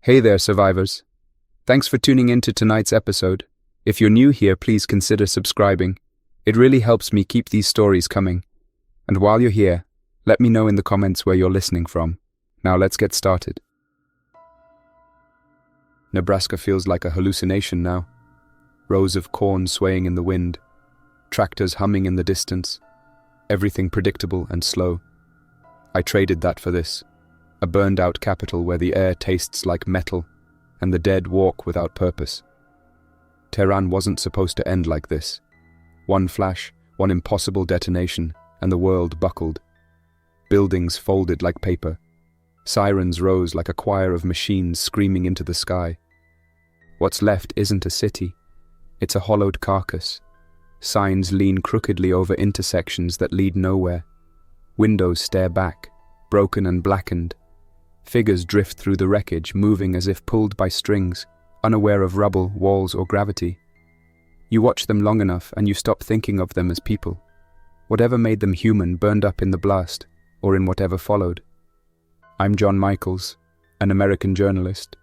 Hey there, survivors. Thanks for tuning in to tonight's episode. If you're new here, please consider subscribing. It really helps me keep these stories coming. And while you're here, let me know in the comments where you're listening from. Now let's get started. Nebraska feels like a hallucination now. Rows of corn swaying in the wind, tractors humming in the distance, everything predictable and slow. I traded that for this. A burned-out capital where the air tastes like metal and the dead walk without purpose. Tehran wasn't supposed to end like this. One flash, one impossible detonation, and the world buckled. Buildings folded like paper. Sirens rose like a choir of machines screaming into the sky. What's left isn't a city. It's a hollowed carcass. Signs lean crookedly over intersections that lead nowhere. Windows stare back, broken and blackened. Figures drift through the wreckage, moving as if pulled by strings, unaware of rubble, walls, or gravity. You watch them long enough and you stop thinking of them as people. Whatever made them human burned up in the blast, or in whatever followed. I'm John Michaels, an American journalist.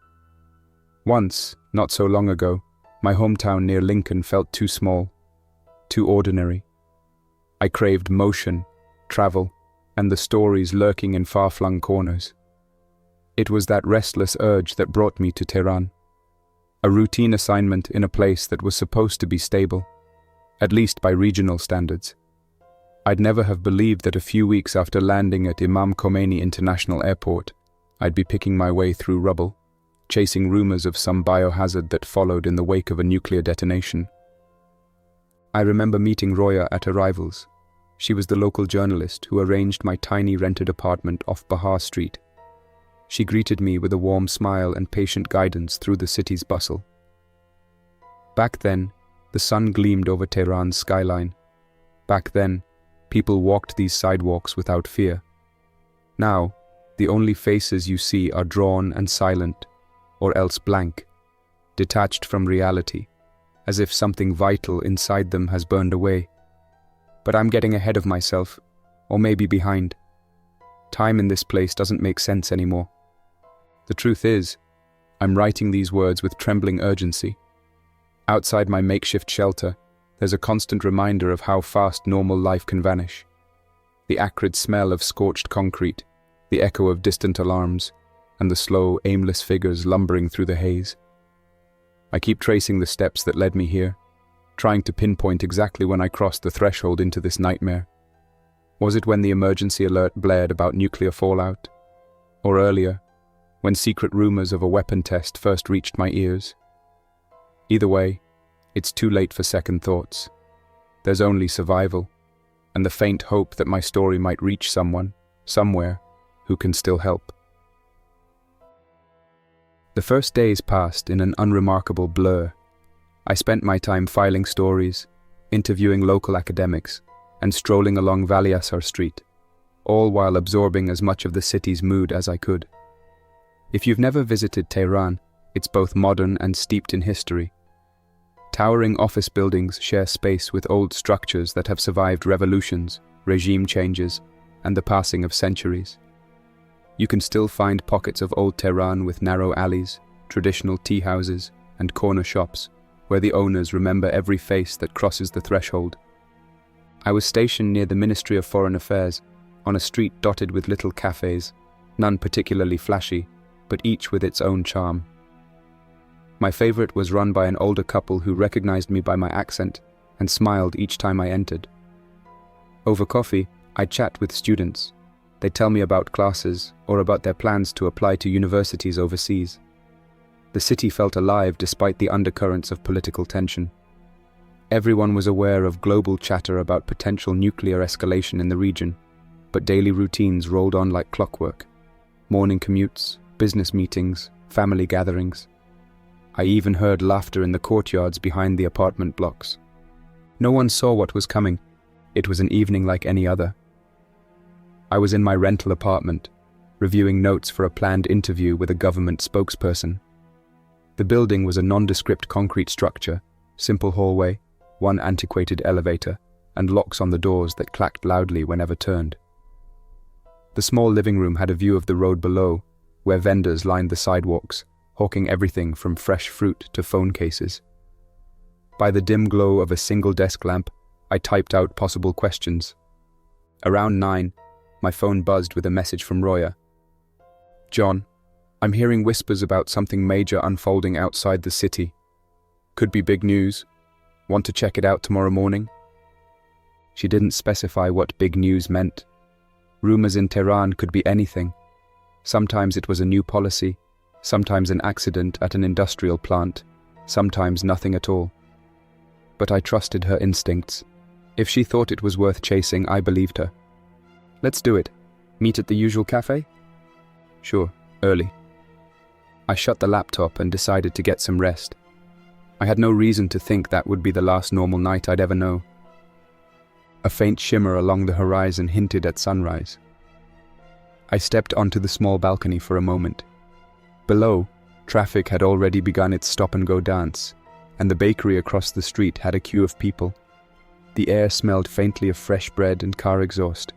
Once, not so long ago, my hometown near Lincoln felt too small, too ordinary. I craved motion, travel, and the stories lurking in far-flung corners. It was that restless urge that brought me to Tehran. A routine assignment in a place that was supposed to be stable, at least by regional standards. I'd never have believed that a few weeks after landing at Imam Khomeini International Airport, I'd be picking my way through rubble, chasing rumors of some biohazard that followed in the wake of a nuclear detonation. I remember meeting Roya at arrivals. She was the local journalist who arranged my tiny rented apartment off Bahar Street. She greeted me with a warm smile and patient guidance through the city's bustle. Back then, the sun gleamed over Tehran's skyline. Back then, people walked these sidewalks without fear. Now, the only faces you see are drawn and silent, or else blank, detached from reality, as if something vital inside them has burned away. But I'm getting ahead of myself, or maybe behind. Time in this place doesn't make sense anymore. The truth is, I'm writing these words with trembling urgency. Outside my makeshift shelter, there's a constant reminder of how fast normal life can vanish. The acrid smell of scorched concrete, the echo of distant alarms, and the slow, aimless figures lumbering through the haze. I keep tracing the steps that led me here, trying to pinpoint exactly when I crossed the threshold into this nightmare. Was it when the emergency alert blared about nuclear fallout? Or earlier, when secret rumors of a weapon test first reached my ears? Either way, it's too late for second thoughts. There's only survival, and the faint hope that my story might reach someone, somewhere, who can still help. The first days passed in an unremarkable blur. I spent my time filing stories, interviewing local academics, and strolling along Biohazard Street, all while absorbing as much of the city's mood as I could. If you've never visited Tehran, it's both modern and steeped in history. Towering office buildings share space with old structures that have survived revolutions, regime changes, and the passing of centuries. You can still find pockets of old Tehran with narrow alleys, traditional tea houses, and corner shops, where the owners remember every face that crosses the threshold. I was stationed near the Ministry of Foreign Affairs, on a street dotted with little cafes, none particularly flashy, but each with its own charm. My favorite was run by an older couple who recognized me by my accent and smiled each time I entered. Over coffee, I'd chat with students. They'd tell me about classes or about their plans to apply to universities overseas. The city felt alive despite the undercurrents of political tension. Everyone was aware of global chatter about potential nuclear escalation in the region, but daily routines rolled on like clockwork. Morning commutes, business meetings, family gatherings. I even heard laughter in the courtyards behind the apartment blocks. No one saw what was coming. It was an evening like any other. I was in my rental apartment, reviewing notes for a planned interview with a government spokesperson. The building was a nondescript concrete structure, simple hallway, one antiquated elevator, and locks on the doors that clacked loudly whenever turned. The small living room had a view of the road below, where vendors lined the sidewalks, hawking everything from fresh fruit to phone cases. By the dim glow of a single desk lamp, I typed out possible questions. Around 9, my phone buzzed with a message from Roya. "John, I'm hearing whispers about something major unfolding outside the city. Could be big news. Want to check it out tomorrow morning?" She didn't specify what big news meant. Rumors in Tehran could be anything. Sometimes it was a new policy, sometimes an accident at an industrial plant, sometimes nothing at all. But I trusted her instincts. If she thought it was worth chasing, I believed her. "Let's do it. Meet at the usual cafe?" "Sure, early." I shut the laptop and decided to get some rest. I had no reason to think that would be the last normal night I'd ever know. A faint shimmer along the horizon hinted at sunrise. I stepped onto the small balcony for a moment. Below, traffic had already begun its stop-and-go dance, and the bakery across the street had a queue of people. The air smelled faintly of fresh bread and car exhaust.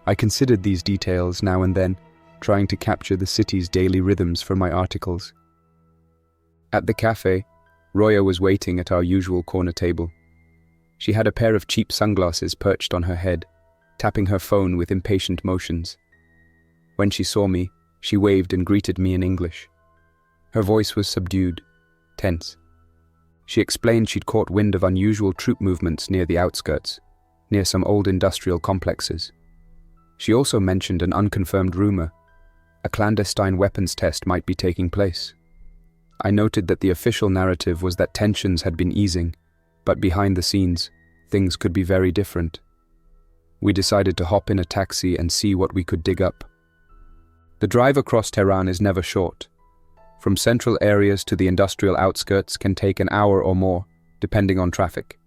I considered these details now and then, trying to capture the city's daily rhythms for my articles. At the cafe, Roya was waiting at our usual corner table. She had a pair of cheap sunglasses perched on her head, tapping her phone with impatient motions. When she saw me, she waved and greeted me in English. Her voice was subdued, tense. She explained she'd caught wind of unusual troop movements near the outskirts, near some old industrial complexes. She also mentioned an unconfirmed rumor. A clandestine weapons test might be taking place. I noted that the official narrative was that tensions had been easing, but behind the scenes, things could be very different. We decided to hop in a taxi and see what we could dig up. The drive across Tehran is never short. From central areas to the industrial outskirts can take an hour or more, depending on traffic.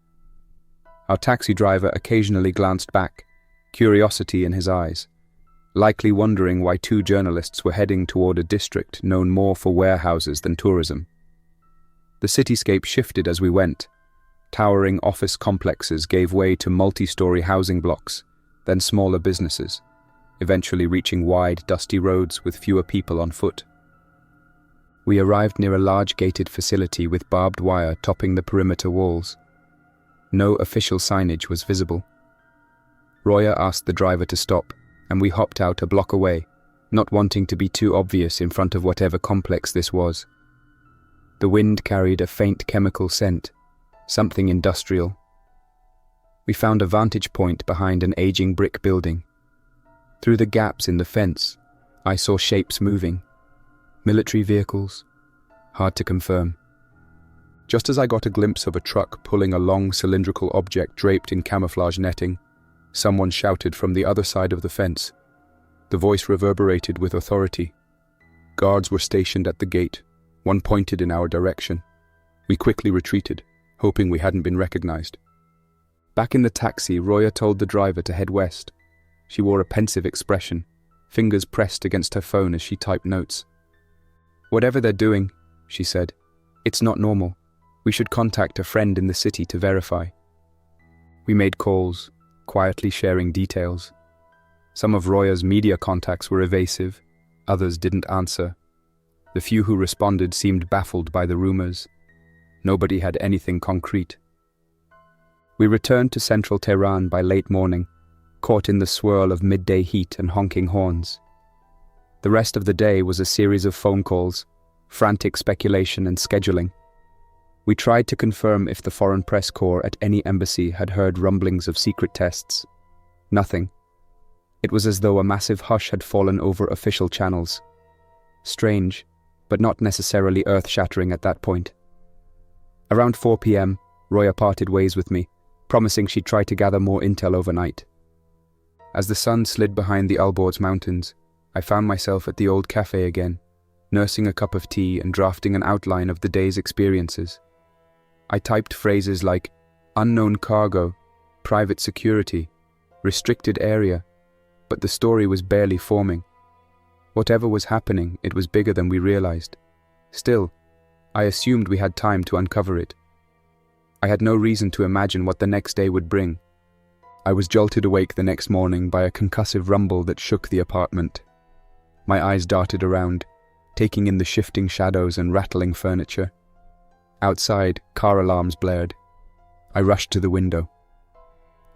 Our taxi driver occasionally glanced back, curiosity in his eyes, likely wondering why two journalists were heading toward a district known more for warehouses than tourism. The cityscape shifted as we went. Towering office complexes gave way to multi-story housing blocks, then smaller businesses, eventually reaching wide, dusty roads with fewer people on foot. We arrived near a large gated facility with barbed wire topping the perimeter walls. No official signage was visible. Roya asked the driver to stop, and we hopped out a block away, not wanting to be too obvious in front of whatever complex this was. The wind carried a faint chemical scent, something industrial. We found a vantage point behind an aging brick building. Through the gaps in the fence, I saw shapes moving. Military vehicles? Hard to confirm. Just as I got a glimpse of a truck pulling a long cylindrical object draped in camouflage netting, someone shouted from the other side of the fence. The voice reverberated with authority. Guards were stationed at the gate. One pointed in our direction. We quickly retreated, hoping we hadn't been recognized. Back in the taxi, Roya told the driver to head west. She wore a pensive expression, fingers pressed against her phone as she typed notes. "Whatever they're doing," she said, "it's not normal. We should contact a friend in the city to verify." We made calls, quietly sharing details. Some of Roya's media contacts were evasive, others didn't answer. The few who responded seemed baffled by the rumors. Nobody had anything concrete. We returned to central Tehran by late morning, caught in the swirl of midday heat and honking horns. The rest of the day was a series of phone calls, frantic speculation and scheduling. We tried to confirm if the foreign press corps at any embassy had heard rumblings of secret tests. Nothing. It was as though a massive hush had fallen over official channels. Strange, but not necessarily earth-shattering at that point. Around 4 p.m., Roya parted ways with me, promising she'd try to gather more intel overnight. As the sun slid behind the Alborz Mountains, I found myself at the old cafe again, nursing a cup of tea and drafting an outline of the day's experiences. I typed phrases like unknown cargo, private security, restricted area, but the story was barely forming. Whatever was happening, it was bigger than we realized. Still, I assumed we had time to uncover it. I had no reason to imagine what the next day would bring. I was jolted awake the next morning by a concussive rumble that shook the apartment. My eyes darted around, taking in the shifting shadows and rattling furniture. Outside, car alarms blared. I rushed to the window.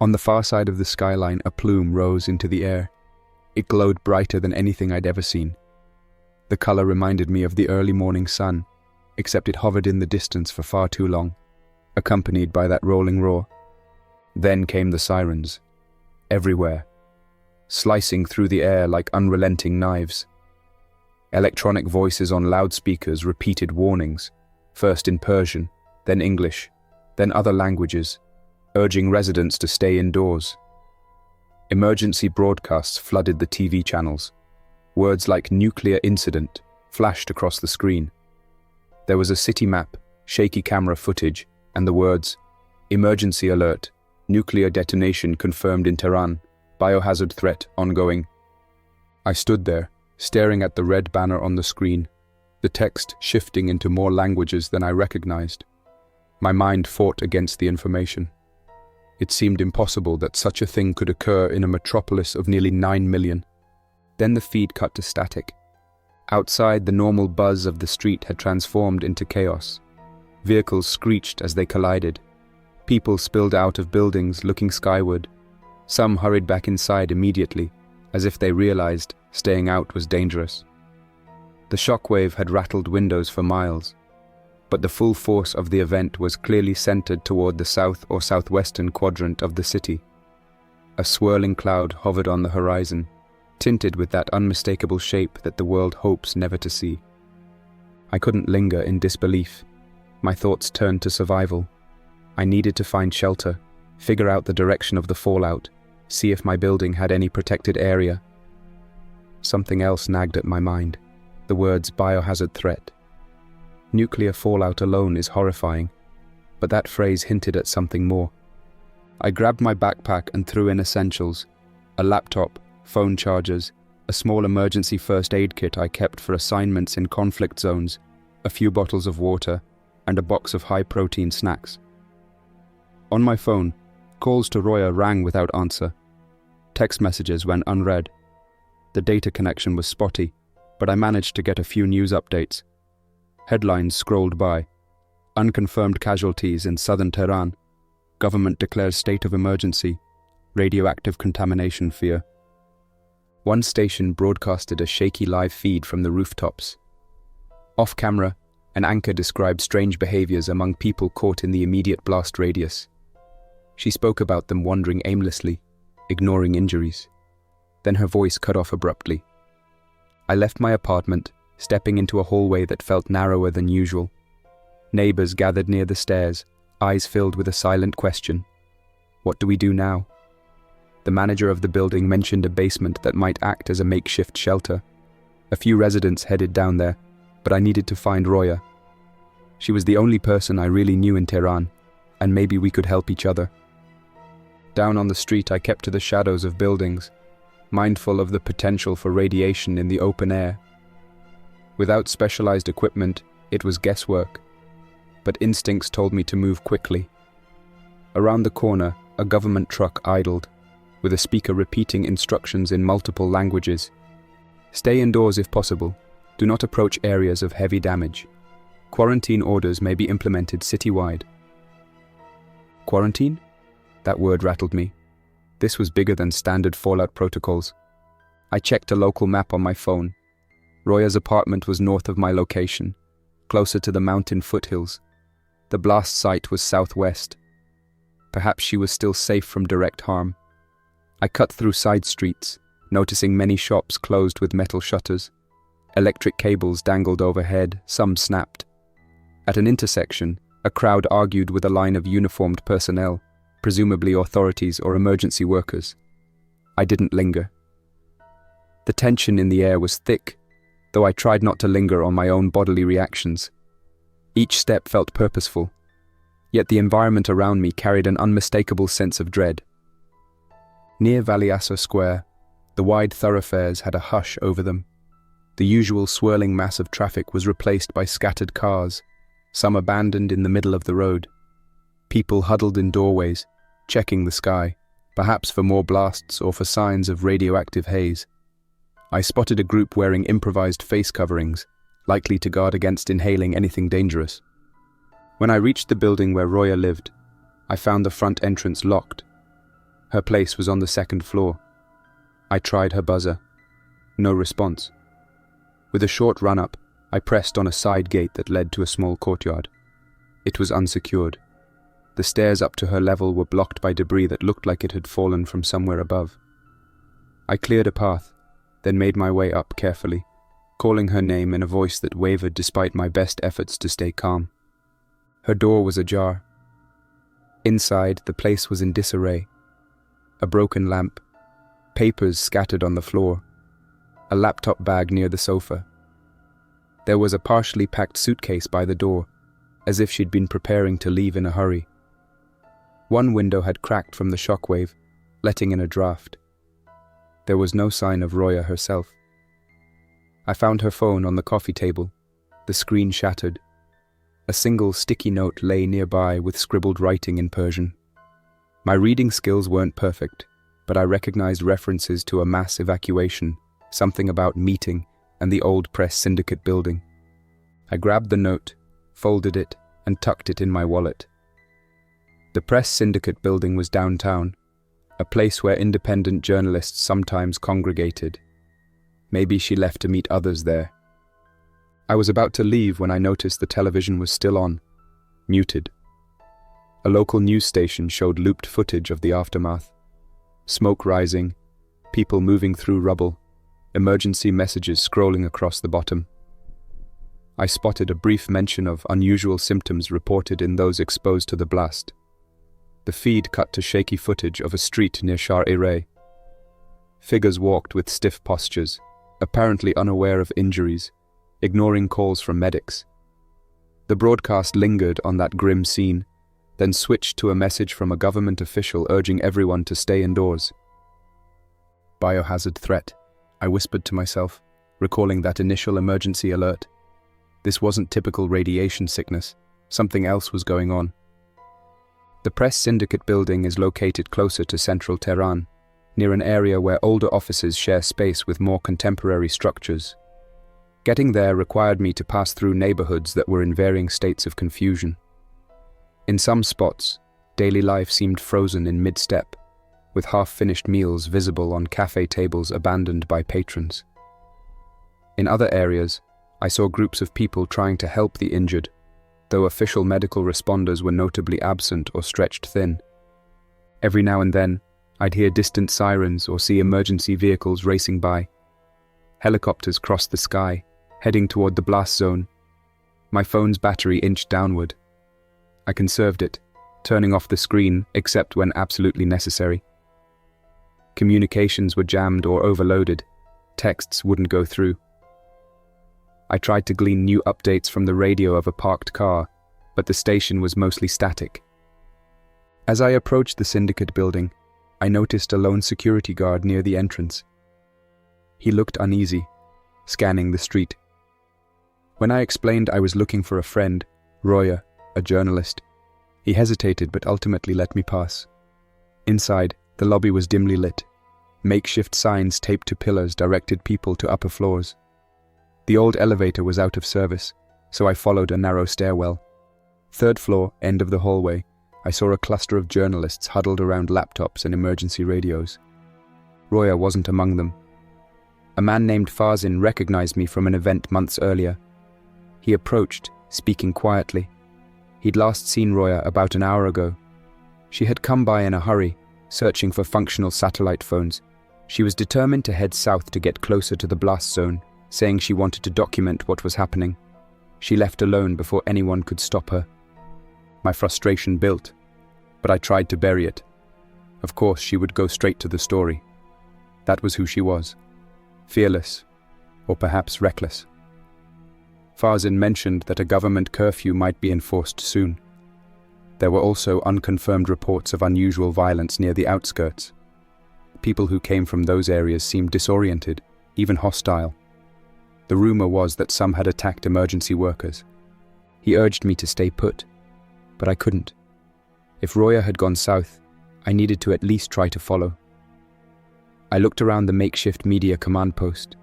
On the far side of the skyline, a plume rose into the air. It glowed brighter than anything I'd ever seen. The color reminded me of the early morning sun, except it hovered in the distance for far too long, accompanied by that rolling roar. Then came the sirens. Everywhere, slicing through the air like unrelenting knives. Electronic voices on loudspeakers repeated warnings, first in Persian, then English, then other languages, urging residents to stay indoors. Emergency broadcasts flooded the TV channels. Words like nuclear incident flashed across the screen. There was a city map, shaky camera footage, and the words, "Emergency alert, nuclear detonation confirmed in Tehran, biohazard threat ongoing." I stood there, staring at the red banner on the screen, the text shifting into more languages than I recognized. My mind fought against the information. It seemed impossible that such a thing could occur in a metropolis of nearly 9 million. Then the feed cut to static. Outside, the normal buzz of the street had transformed into chaos. Vehicles screeched as they collided. People spilled out of buildings looking skyward. Some hurried back inside immediately, as if they realized staying out was dangerous. The shockwave had rattled windows for miles, but the full force of the event was clearly centered toward the south or southwestern quadrant of the city. A swirling cloud hovered on the horizon, tinted with that unmistakable shape that the world hopes never to see. I couldn't linger in disbelief. My thoughts turned to survival. I needed to find shelter, figure out the direction of the fallout, see if my building had any protected area. Something else nagged at my mind, the words biohazard threat. Nuclear fallout alone is horrifying, but that phrase hinted at something more. I grabbed my backpack and threw in essentials, a laptop, phone chargers, a small emergency first aid kit I kept for assignments in conflict zones, a few bottles of water, and a box of high-protein snacks. On my phone, calls to Roya rang without answer. Text messages went unread. The data connection was spotty, but I managed to get a few news updates. Headlines scrolled by. Unconfirmed casualties in southern Tehran. Government declares state of emergency. Radioactive contamination fear. One station broadcasted a shaky live feed from the rooftops. Off camera, an anchor described strange behaviors among people caught in the immediate blast radius. She spoke about them wandering aimlessly, ignoring injuries. Then her voice cut off abruptly. I left my apartment, stepping into a hallway that felt narrower than usual. Neighbors gathered near the stairs, eyes filled with a silent question. What do we do now? The manager of the building mentioned a basement that might act as a makeshift shelter. A few residents headed down there, but I needed to find Roya. She was the only person I really knew in Tehran, and maybe we could help each other. Down on the street, I kept to the shadows of buildings, mindful of the potential for radiation in the open air. Without specialized equipment, it was guesswork, but instincts told me to move quickly. Around the corner, a government truck idled, with a speaker repeating instructions in multiple languages. Stay indoors if possible. Do not approach areas of heavy damage. Quarantine orders may be implemented citywide. Quarantine? That word rattled me. This was bigger than standard fallout protocols. I checked a local map on my phone. Roya's apartment was north of my location, closer to the mountain foothills. The blast site was southwest. Perhaps she was still safe from direct harm. I cut through side streets, noticing many shops closed with metal shutters. Electric cables dangled overhead, some snapped. At an intersection, a crowd argued with a line of uniformed personnel, presumably authorities or emergency workers. I didn't linger. The tension in the air was thick, though I tried not to linger on my own bodily reactions. Each step felt purposeful, yet the environment around me carried an unmistakable sense of dread. Near Valiasa Square, the wide thoroughfares had a hush over them. The usual swirling mass of traffic was replaced by scattered cars, some abandoned in the middle of the road. People huddled in doorways, checking the sky, perhaps for more blasts or for signs of radioactive haze. I spotted a group wearing improvised face coverings, likely to guard against inhaling anything dangerous. When I reached the building where Roya lived, I found the front entrance locked. Her place was on the second floor. I tried her buzzer. No response. With a short run-up, I pressed on a side gate that led to a small courtyard. It was unsecured. The stairs up to her level were blocked by debris that looked like it had fallen from somewhere above. I cleared a path, then made my way up carefully, calling her name in a voice that wavered despite my best efforts to stay calm. Her door was ajar. Inside, the place was in disarray. A broken lamp, papers scattered on the floor, a laptop bag near the sofa. There was a partially packed suitcase by the door, as if she'd been preparing to leave in a hurry. One window had cracked from the shockwave, letting in a draft. There was no sign of Roya herself. I found her phone on the coffee table, the screen shattered. A single sticky note lay nearby with scribbled writing in Persian. My reading skills weren't perfect, but I recognized references to a mass evacuation, something about meeting, and the old press syndicate building. I grabbed the note, folded it, and tucked it in my wallet. The press syndicate building was downtown, a place where independent journalists sometimes congregated. Maybe she left to meet others there. I was about to leave when I noticed the television was still on, muted. A local news station showed looped footage of the aftermath. Smoke rising, people moving through rubble, emergency messages scrolling across the bottom. I spotted a brief mention of unusual symptoms reported in those exposed to the blast. The feed cut to shaky footage of a street near Shar-e-Ray. Figures walked with stiff postures, apparently unaware of injuries, ignoring calls from medics. The broadcast lingered on that grim scene, then switched to a message from a government official urging everyone to stay indoors. Biohazard threat, I whispered to myself, recalling that initial emergency alert. This wasn't typical radiation sickness. Something else was going on. The press syndicate building is located closer to central Tehran, near an area where older offices share space with more contemporary structures. Getting there required me to pass through neighborhoods that were in varying states of confusion. In some spots, daily life seemed frozen in mid-step, with half-finished meals visible on cafe tables abandoned by patrons. In other areas, I saw groups of people trying to help the injured, though official medical responders were notably absent or stretched thin. Every now and then, I'd hear distant sirens or see emergency vehicles racing by. Helicopters crossed the sky, heading toward the blast zone. My phone's battery inched downward. I conserved it, turning off the screen except when absolutely necessary. Communications were jammed or overloaded. Texts wouldn't go through. I tried to glean new updates from the radio of a parked car, but the station was mostly static. As I approached the syndicate building, I noticed a lone security guard near the entrance. He looked uneasy, scanning the street. When I explained I was looking for a friend, Roya, a journalist, he hesitated but ultimately let me pass. Inside, the lobby was dimly lit. Makeshift signs taped to pillars directed people to upper floors. The old elevator was out of service, so I followed a narrow stairwell. Third floor, end of the hallway, I saw a cluster of journalists huddled around laptops and emergency radios. Roya wasn't among them. A man named Farzin recognized me from an event months earlier. He approached, speaking quietly. He'd last seen Roya about an hour ago. She had come by in a hurry, searching for functional satellite phones. She was determined to head south to get closer to the blast zone, saying she wanted to document what was happening. She left alone before anyone could stop her. My frustration built, but I tried to bury it. Of course, she would go straight to the story. That was who she was. Fearless, or perhaps reckless. Farzin mentioned that a government curfew might be enforced soon. There were also unconfirmed reports of unusual violence near the outskirts. People who came from those areas seemed disoriented, even hostile. The rumor was that some had attacked emergency workers. He urged me to stay put, but I couldn't. If Roya had gone south, I needed to at least try to follow. I looked around the makeshift media command post.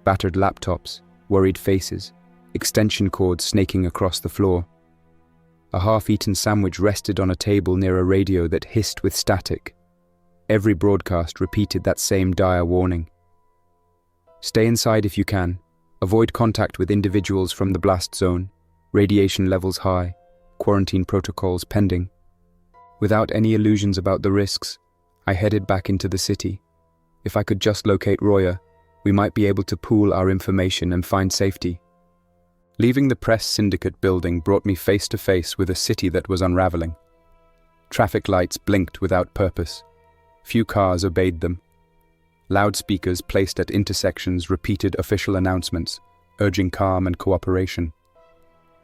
Battered laptops, worried faces, extension cords snaking across the floor. A half-eaten sandwich rested on a table near a radio that hissed with static. Every broadcast repeated that same dire warning. Stay inside if you can. Avoid contact with individuals from the blast zone. Radiation levels high. Quarantine protocols pending. Without any illusions about the risks, I headed back into the city. If I could just locate Roya, we might be able to pool our information and find safety. Leaving the press syndicate building brought me face to face with a city that was unraveling. Traffic lights blinked without purpose. Few cars obeyed them. Loudspeakers placed at intersections repeated official announcements, urging calm and cooperation.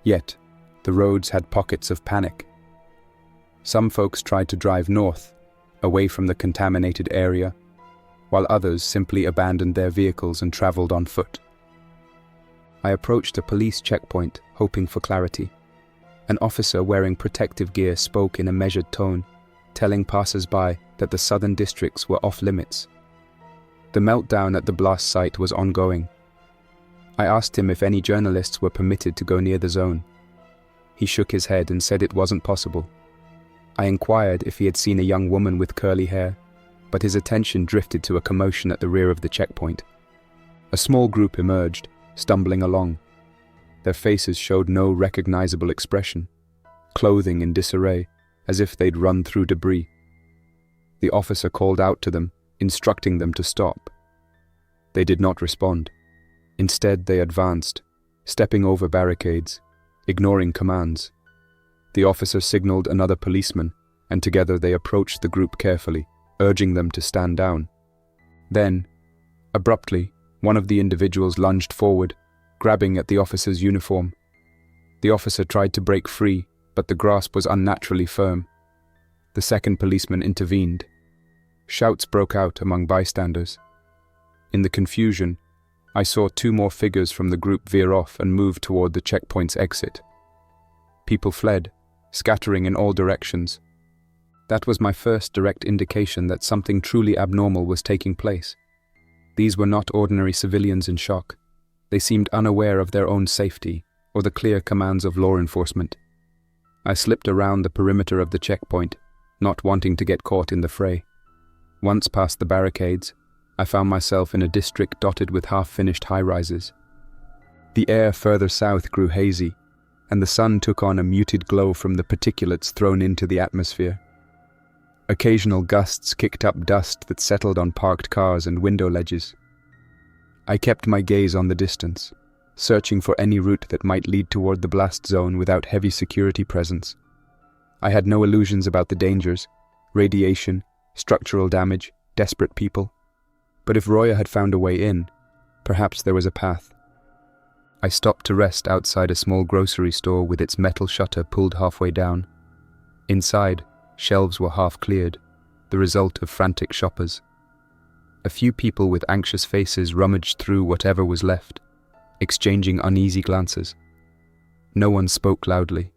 Yet, the roads had pockets of panic. Some folks tried to drive north, away from the contaminated area, while others simply abandoned their vehicles and traveled on foot. I approached a police checkpoint, hoping for clarity. An officer wearing protective gear spoke in a measured tone, telling passers-by that the southern districts were off-limits. The meltdown at the blast site was ongoing. I asked him if any journalists were permitted to go near the zone. He shook his head and said it wasn't possible. I inquired if he had seen a young woman with curly hair, but his attention drifted to a commotion at the rear of the checkpoint. A small group emerged, stumbling along. Their faces showed no recognizable expression, clothing in disarray, as if they'd run through debris. The officer called out to them, instructing them to stop. They did not respond. Instead, they advanced, stepping over barricades, ignoring commands. The officer signaled another policeman, and together they approached the group carefully, urging them to stand down. Then, abruptly, one of the individuals lunged forward, grabbing at the officer's uniform. The officer tried to break free, but the grasp was unnaturally firm. The second policeman intervened. Shouts broke out among bystanders. In the confusion, I saw two more figures from the group veer off and move toward the checkpoint's exit. People fled, scattering in all directions. That was my first direct indication that something truly abnormal was taking place. These were not ordinary civilians in shock. They seemed unaware of their own safety or the clear commands of law enforcement. I slipped around the perimeter of the checkpoint, not wanting to get caught in the fray. Once past the barricades, I found myself in a district dotted with half-finished high-rises. The air further south grew hazy, and the sun took on a muted glow from the particulates thrown into the atmosphere. Occasional gusts kicked up dust that settled on parked cars and window ledges. I kept my gaze on the distance, searching for any route that might lead toward the blast zone without heavy security presence. I had no illusions about the dangers, radiation, structural damage, desperate people. But if Roya had found a way in, perhaps there was a path. I stopped to rest outside a small grocery store with its metal shutter pulled halfway down. Inside, shelves were half cleared, the result of frantic shoppers. A few people with anxious faces rummaged through whatever was left, exchanging uneasy glances. No one spoke loudly.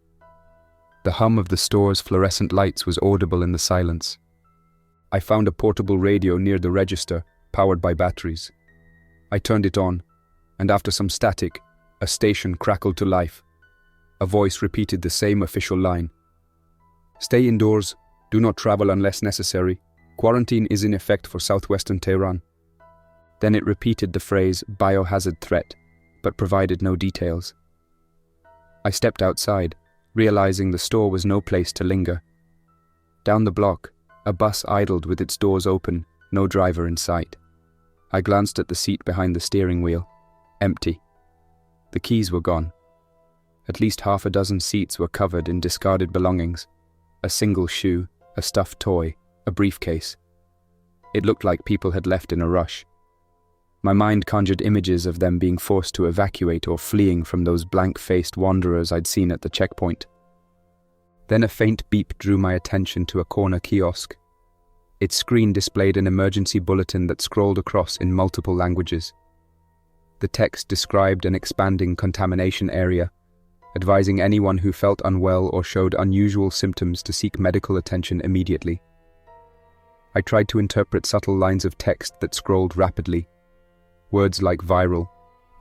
The hum of the store's fluorescent lights was audible in the silence. I found a portable radio near the register, powered by batteries. I turned it on, and after some static, a station crackled to life. A voice repeated the same official line. "Stay indoors. Do not travel unless necessary. Quarantine is in effect for southwestern Tehran." Then it repeated the phrase "biohazard threat," but provided no details. I stepped outside, realizing the store was no place to linger. Down the block, a bus idled with its doors open, no driver in sight. I glanced at the seat behind the steering wheel. Empty. The keys were gone. At least half a dozen seats were covered in discarded belongings. A single shoe, a stuffed toy, a briefcase. It looked like people had left in a rush. My mind conjured images of them being forced to evacuate or fleeing from those blank-faced wanderers I'd seen at the checkpoint. Then a faint beep drew my attention to a corner kiosk. Its screen displayed an emergency bulletin that scrolled across in multiple languages. The text described an expanding contamination area, advising anyone who felt unwell or showed unusual symptoms to seek medical attention immediately. I tried to interpret subtle lines of text that scrolled rapidly. Words like viral,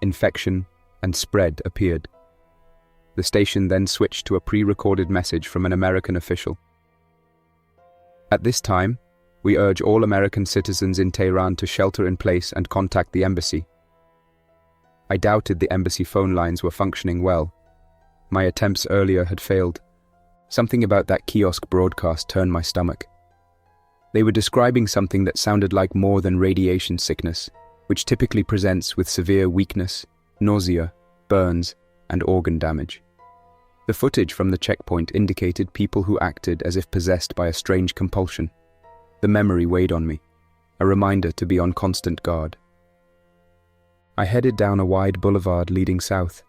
infection, and spread appeared. The station then switched to a pre-recorded message from an American official. At this time, we urge all American citizens in Tehran to shelter in place and contact the embassy. I doubted the embassy phone lines were functioning well. My attempts earlier had failed. Something about that kiosk broadcast turned my stomach. They were describing something that sounded like more than radiation sickness, which typically presents with severe weakness, nausea, burns, and organ damage. The footage from the checkpoint indicated people who acted as if possessed by a strange compulsion. The memory weighed on me, a reminder to be on constant guard. I headed down a wide boulevard leading south.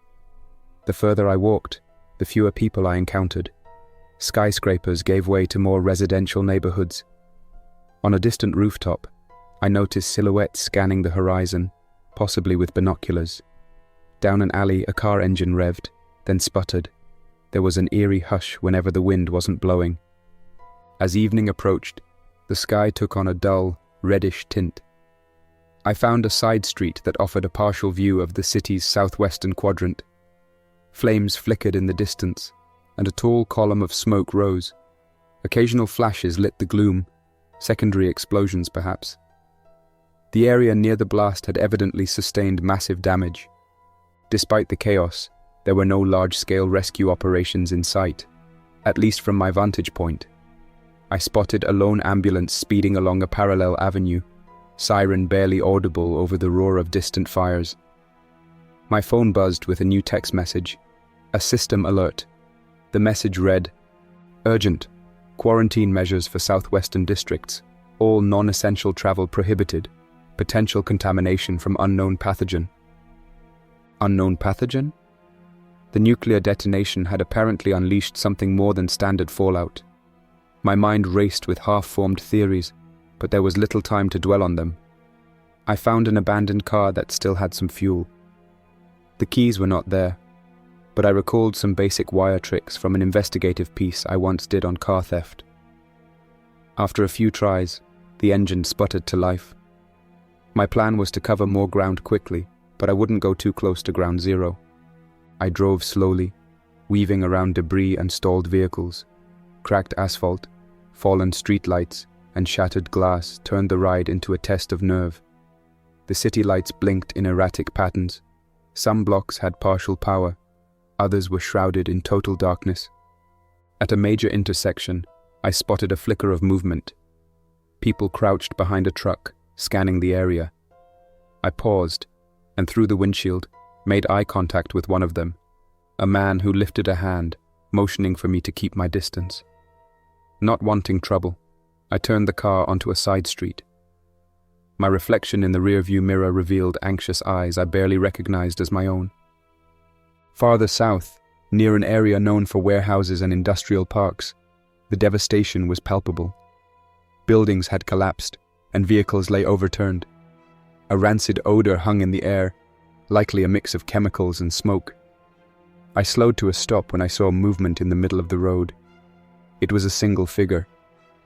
The further I walked, the fewer people I encountered. Skyscrapers gave way to more residential neighborhoods. On a distant rooftop, I noticed silhouettes scanning the horizon, possibly with binoculars. Down an alley, a car engine revved, then sputtered. There was an eerie hush whenever the wind wasn't blowing. As evening approached, the sky took on a dull, reddish tint. I found a side street that offered a partial view of the city's southwestern quadrant. Flames flickered in the distance, and a tall column of smoke rose. Occasional flashes lit the gloom, secondary explosions perhaps. The area near the blast had evidently sustained massive damage. Despite the chaos, there were no large-scale rescue operations in sight, at least from my vantage point. I spotted a lone ambulance speeding along a parallel avenue, siren barely audible over the roar of distant fires. My phone buzzed with a new text message, a system alert. The message read, "Urgent. Quarantine measures for southwestern districts. All non-essential travel prohibited. Potential contamination from unknown pathogen." Unknown pathogen? The nuclear detonation had apparently unleashed something more than standard fallout. My mind raced with half-formed theories, but there was little time to dwell on them. I found an abandoned car that still had some fuel. The keys were not there, but I recalled some basic wire tricks from an investigative piece I once did on car theft. After a few tries, the engine sputtered to life. My plan was to cover more ground quickly, but I wouldn't go too close to ground zero. I drove slowly, weaving around debris and stalled vehicles. Cracked asphalt, fallen streetlights, and shattered glass turned the ride into a test of nerve. The city lights blinked in erratic patterns. Some blocks had partial power, others were shrouded in total darkness. At a major intersection, I spotted a flicker of movement. People crouched behind a truck, scanning the area. I paused, and through the windshield, made eye contact with one of them, a man who lifted a hand, motioning for me to keep my distance. Not wanting trouble, I turned the car onto a side street. My reflection in the rearview mirror revealed anxious eyes I barely recognized as my own. Farther south, near an area known for warehouses and industrial parks, the devastation was palpable. Buildings had collapsed, and vehicles lay overturned. A rancid odor hung in the air, likely a mix of chemicals and smoke. I slowed to a stop when I saw movement in the middle of the road. It was a single figure,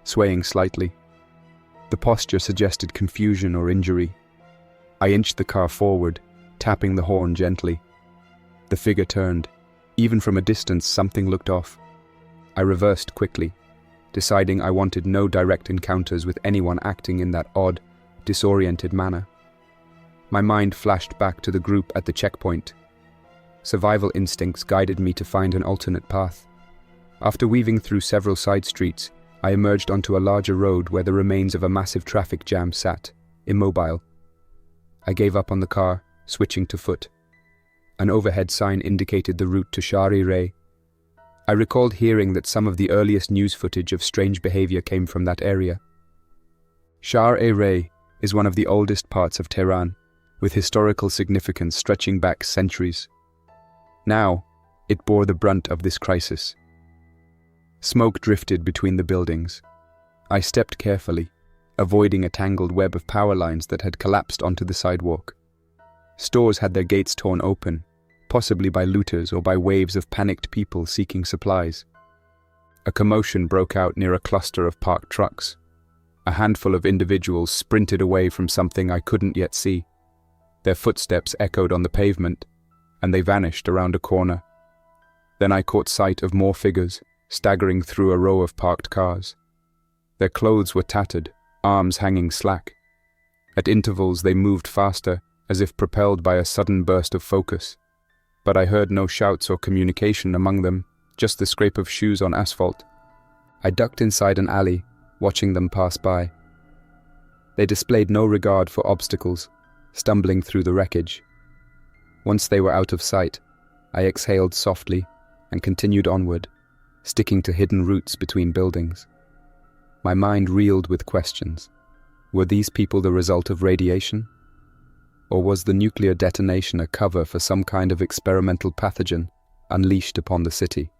swaying slightly. The posture suggested confusion or injury. I inched the car forward, tapping the horn gently. The figure turned. Even from a distance, something looked off. I reversed quickly, deciding I wanted no direct encounters with anyone acting in that odd, disoriented manner. My mind flashed back to the group at the checkpoint. Survival instincts guided me to find an alternate path. After weaving through several side streets, I emerged onto a larger road where the remains of a massive traffic jam sat, immobile. I gave up on the car, switching to foot. An overhead sign indicated the route to Shar-e-Ray. I recalled hearing that some of the earliest news footage of strange behavior came from that area. Shar-e-Ray is one of the oldest parts of Tehran, with historical significance stretching back centuries. Now, it bore the brunt of this crisis. Smoke drifted between the buildings. I stepped carefully, avoiding a tangled web of power lines that had collapsed onto the sidewalk. Stores had their gates torn open, possibly by looters or by waves of panicked people seeking supplies. A commotion broke out near a cluster of parked trucks. A handful of individuals sprinted away from something I couldn't yet see. Their footsteps echoed on the pavement, and they vanished around a corner. Then I caught sight of more figures, staggering through a row of parked cars. Their clothes were tattered, arms hanging slack. At intervals they moved faster, as if propelled by a sudden burst of focus. But I heard no shouts or communication among them, just the scrape of shoes on asphalt. I ducked inside an alley, watching them pass by. They displayed no regard for obstacles, stumbling through the wreckage. Once they were out of sight, I exhaled softly and continued onward, sticking to hidden routes between buildings. My mind reeled with questions. Were these people the result of radiation? Or was the nuclear detonation a cover for some kind of experimental pathogen unleashed upon the city?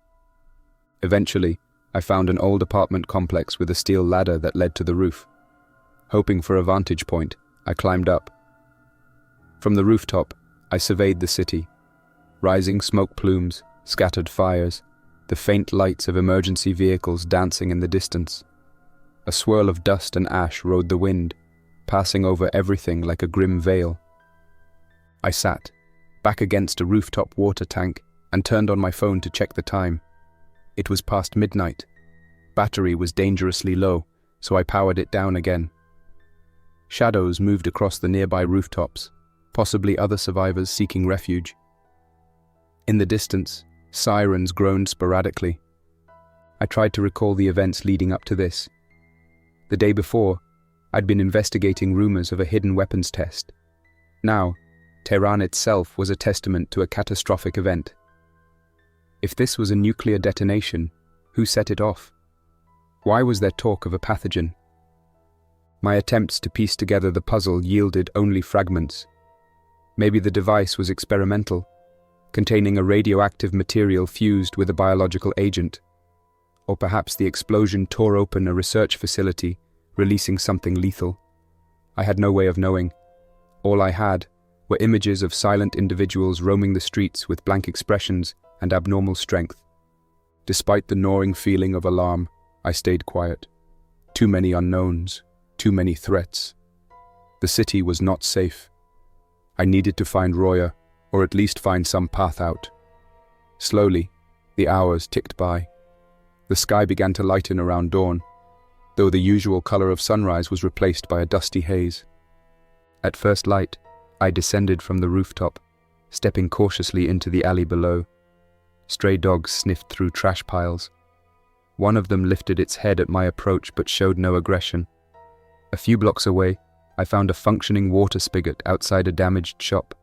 Eventually, I found an old apartment complex with a steel ladder that led to the roof. Hoping for a vantage point, I climbed up. From the rooftop, I surveyed the city. Rising smoke plumes, scattered fires, the faint lights of emergency vehicles dancing in the distance. A swirl of dust and ash rode the wind, passing over everything like a grim veil. I sat, back against a rooftop water tank, and turned on my phone to check the time. It was past midnight. Battery was dangerously low, so I powered it down again. Shadows moved across the nearby rooftops, possibly other survivors seeking refuge. In the distance, sirens groaned sporadically. I tried to recall the events leading up to this. The day before, I'd been investigating rumors of a hidden weapons test. Now, Tehran itself was a testament to a catastrophic event. If this was a nuclear detonation, who set it off? Why was there talk of a pathogen? My attempts to piece together the puzzle yielded only fragments. Maybe the device was experimental, containing a radioactive material fused with a biological agent. Or perhaps the explosion tore open a research facility, releasing something lethal. I had no way of knowing. All I had were images of silent individuals roaming the streets with blank expressions and abnormal strength. Despite the gnawing feeling of alarm, I stayed quiet. Too many unknowns, too many threats. The city was not safe. I needed to find Roya, or at least find some path out. Slowly, the hours ticked by. The sky began to lighten around dawn, though the usual color of sunrise was replaced by a dusty haze. At first light, I descended from the rooftop, stepping cautiously into the alley below. Stray dogs sniffed through trash piles. One of them lifted its head at my approach but showed no aggression. A few blocks away, I found a functioning water spigot outside a damaged shop.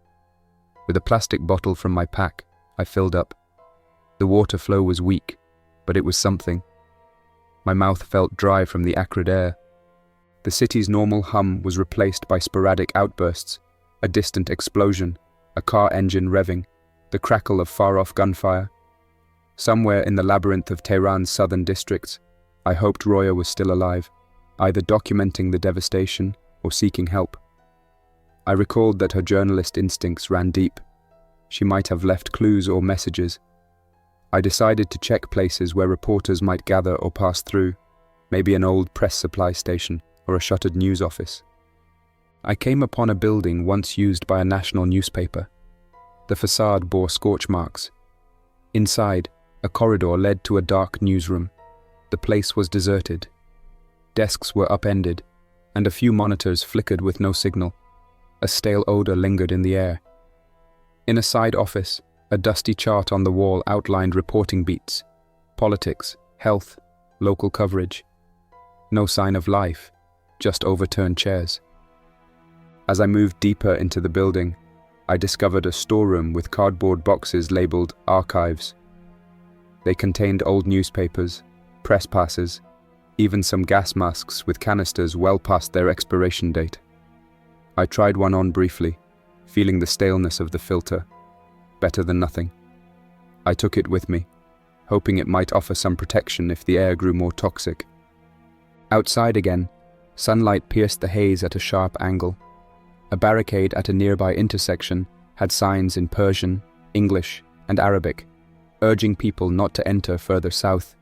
With a plastic bottle from my pack, I filled up. The water flow was weak, but it was something. My mouth felt dry from the acrid air. The city's normal hum was replaced by sporadic outbursts, a distant explosion, a car engine revving, the crackle of far-off gunfire. Somewhere in the labyrinth of Tehran's southern districts, I hoped Roya was still alive, either documenting the devastation or seeking help. I recalled that her journalist instincts ran deep. She might have left clues or messages. I decided to check places where reporters might gather or pass through, maybe an old press supply station or a shuttered news office. I came upon a building once used by a national newspaper. The facade bore scorch marks. Inside, a corridor led to a dark newsroom. The place was deserted. Desks were upended, and a few monitors flickered with no signal. A stale odor lingered in the air. In a side office, a dusty chart on the wall outlined reporting beats: politics, health, local coverage. No sign of life, just overturned chairs. As I moved deeper into the building, I discovered a storeroom with cardboard boxes labeled archives. They contained old newspapers, press passes, even some gas masks with canisters well past their expiration date. I tried one on briefly, feeling the staleness of the filter. Better than nothing. I took it with me, hoping it might offer some protection if the air grew more toxic. Outside again, sunlight pierced the haze at a sharp angle. A barricade at a nearby intersection had signs in Persian, English, and Arabic, urging people not to enter further south.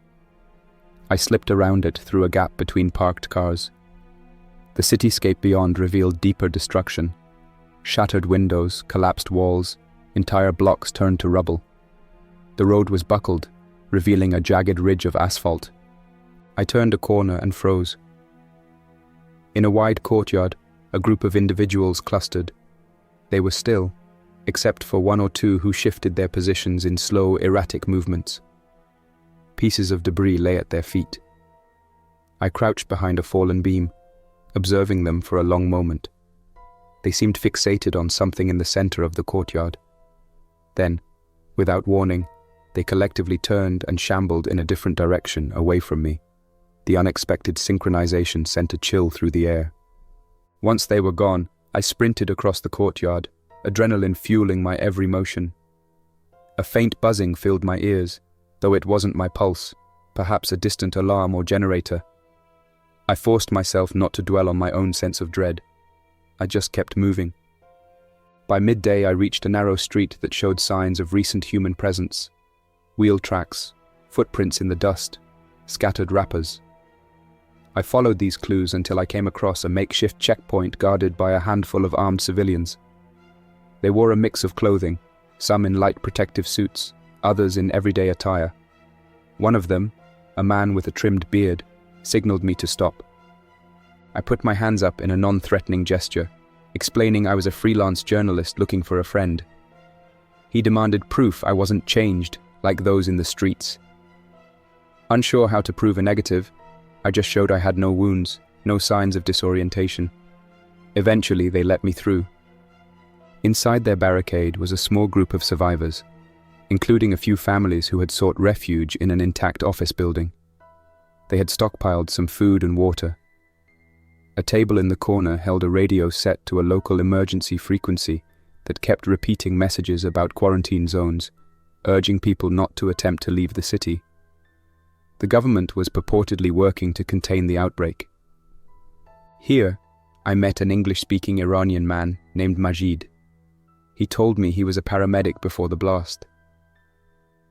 I slipped around it through a gap between parked cars. The cityscape beyond revealed deeper destruction: shattered windows, collapsed walls, Entire blocks turned to rubble. The road was buckled, revealing a jagged ridge of asphalt. I turned a corner and froze. In a wide courtyard, a group of individuals clustered. They were still, except for one or two who shifted their positions in slow, erratic movements. Pieces of debris lay at their feet. I crouched behind a fallen beam, observing them for a long moment. They seemed fixated on something in the center of the courtyard. Then, without warning, they collectively turned and shambled in a different direction away from me. The unexpected synchronization sent a chill through the air. Once they were gone, I sprinted across the courtyard, adrenaline fueling my every motion. A faint buzzing filled my ears, though it wasn't my pulse, perhaps a distant alarm or generator. I forced myself not to dwell on my own sense of dread. I just kept moving. By midday, I reached a narrow street that showed signs of recent human presence. Wheel tracks, footprints in the dust, scattered wrappers. I followed these clues until I came across a makeshift checkpoint guarded by a handful of armed civilians. They wore a mix of clothing, some in light protective suits, others in everyday attire. One of them, a man with a trimmed beard, signaled me to stop. I put my hands up in a non-threatening gesture, explaining I was a freelance journalist looking for a friend. He demanded proof I wasn't changed, like those in the streets. Unsure how to prove a negative, I just showed I had no wounds, no signs of disorientation. Eventually, they let me through. Inside their barricade was a small group of survivors, including a few families who had sought refuge in an intact office building. They had stockpiled some food and water. A table in the corner held a radio set to a local emergency frequency that kept repeating messages about quarantine zones, urging people not to attempt to leave the city. The government was purportedly working to contain the outbreak. Here, I met an English-speaking Iranian man named Majid. He told me he was a paramedic before the blast.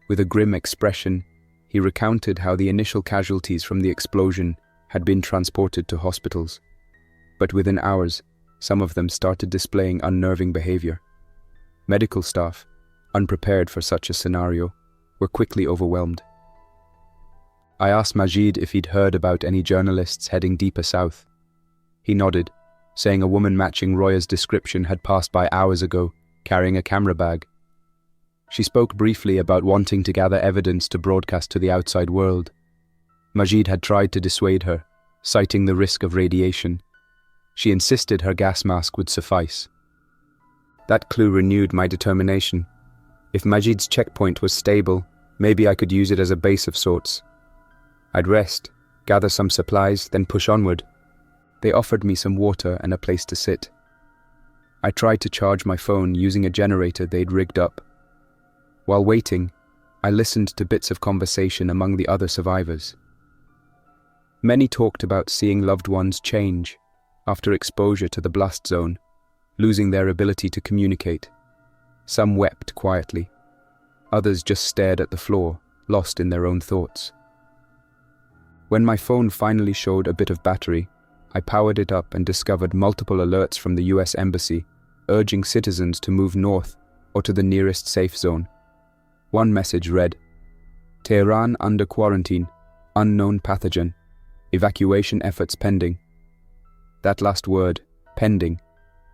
With a grim expression, he recounted how the initial casualties from the explosion had been transported to hospitals. But within hours, some of them started displaying unnerving behavior. Medical staff, unprepared for such a scenario, were quickly overwhelmed. I asked Majid if he'd heard about any journalists heading deeper south. He nodded, saying a woman matching Roya's description had passed by hours ago, carrying a camera bag. She spoke briefly about wanting to gather evidence to broadcast to the outside world. Majid had tried to dissuade her, citing the risk of radiation. She insisted her gas mask would suffice. That clue renewed my determination. If Majid's checkpoint was stable, maybe I could use it as a base of sorts. I'd rest, gather some supplies, then push onward. They offered me some water and a place to sit. I tried to charge my phone using a generator they'd rigged up. While waiting, I listened to bits of conversation among the other survivors. Many talked about seeing loved ones change after exposure to the blast zone, losing their ability to communicate. Some wept quietly. Others just stared at the floor, lost in their own thoughts. When my phone finally showed a bit of battery, I powered it up and discovered multiple alerts from the US Embassy, urging citizens to move north or to the nearest safe zone. One message read, "Tehran under quarantine, unknown pathogen, evacuation efforts pending." That last word, pending,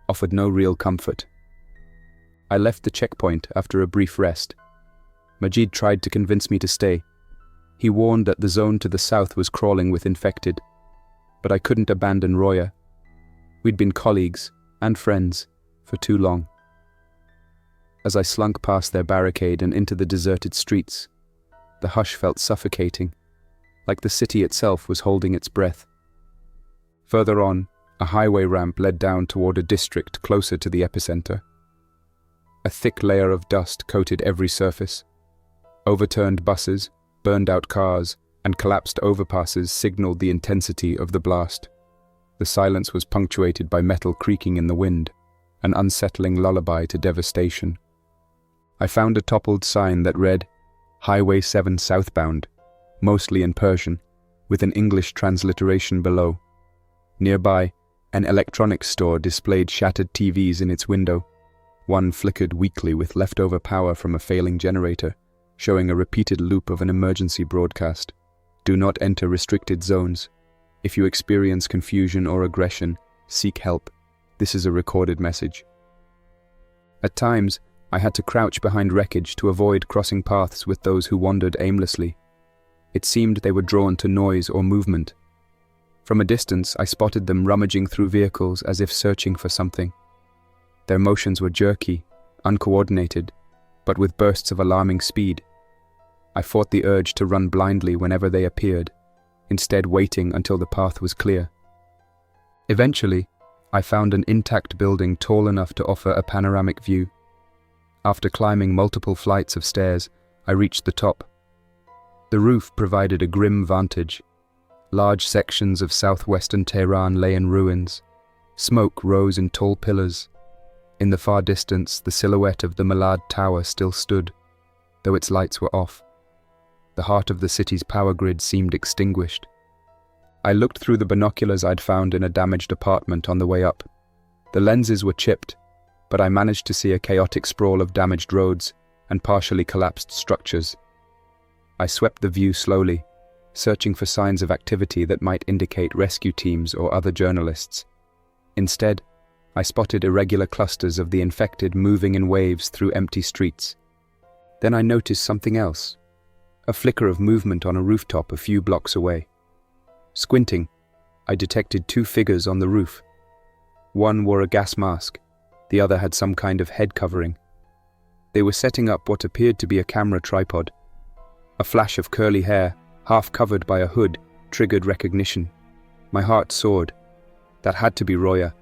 offered no real comfort. I left the checkpoint after a brief rest. Majid tried to convince me to stay. He warned that the zone to the south was crawling with infected, but I couldn't abandon Roya. We'd been colleagues and friends for too long. As I slunk past their barricade and into the deserted streets, the hush felt suffocating, like the city itself was holding its breath. Further on, a highway ramp led down toward a district closer to the epicenter. A thick layer of dust coated every surface. Overturned buses, burned-out cars, and collapsed overpasses signaled the intensity of the blast. The silence was punctuated by metal creaking in the wind, an unsettling lullaby to devastation. I found a toppled sign that read, "Highway 7 southbound," mostly in Persian, with an English transliteration below. Nearby, an electronics store displayed shattered TVs in its window. One flickered weakly with leftover power from a failing generator, showing a repeated loop of an emergency broadcast. Do not enter restricted zones. If you experience confusion or aggression, seek help. This is a recorded message. At times, I had to crouch behind wreckage to avoid crossing paths with those who wandered aimlessly. It seemed they were drawn to noise or movement. From a distance, I spotted them rummaging through vehicles as if searching for something. Their motions were jerky, uncoordinated, but with bursts of alarming speed. I fought the urge to run blindly whenever they appeared, instead waiting until the path was clear. Eventually, I found an intact building tall enough to offer a panoramic view. After climbing multiple flights of stairs, I reached the top. The roof provided a grim vantage. Large sections of southwestern Tehran lay in ruins. Smoke rose in tall pillars. In the far distance, the silhouette of the Malad Tower still stood, though its lights were off. The heart of the city's power grid seemed extinguished. I looked through the binoculars I'd found in a damaged apartment on the way up. The lenses were chipped, but I managed to see a chaotic sprawl of damaged roads and partially collapsed structures. I swept the view slowly, searching for signs of activity that might indicate rescue teams or other journalists. Instead, I spotted irregular clusters of the infected moving in waves through empty streets. Then I noticed something else, a flicker of movement on a rooftop a few blocks away. Squinting, I detected two figures on the roof. One wore a gas mask, the other had some kind of head covering. They were setting up what appeared to be a camera tripod. A flash of curly hair, half covered by a hood, triggered recognition. My heart soared. That had to be Roya.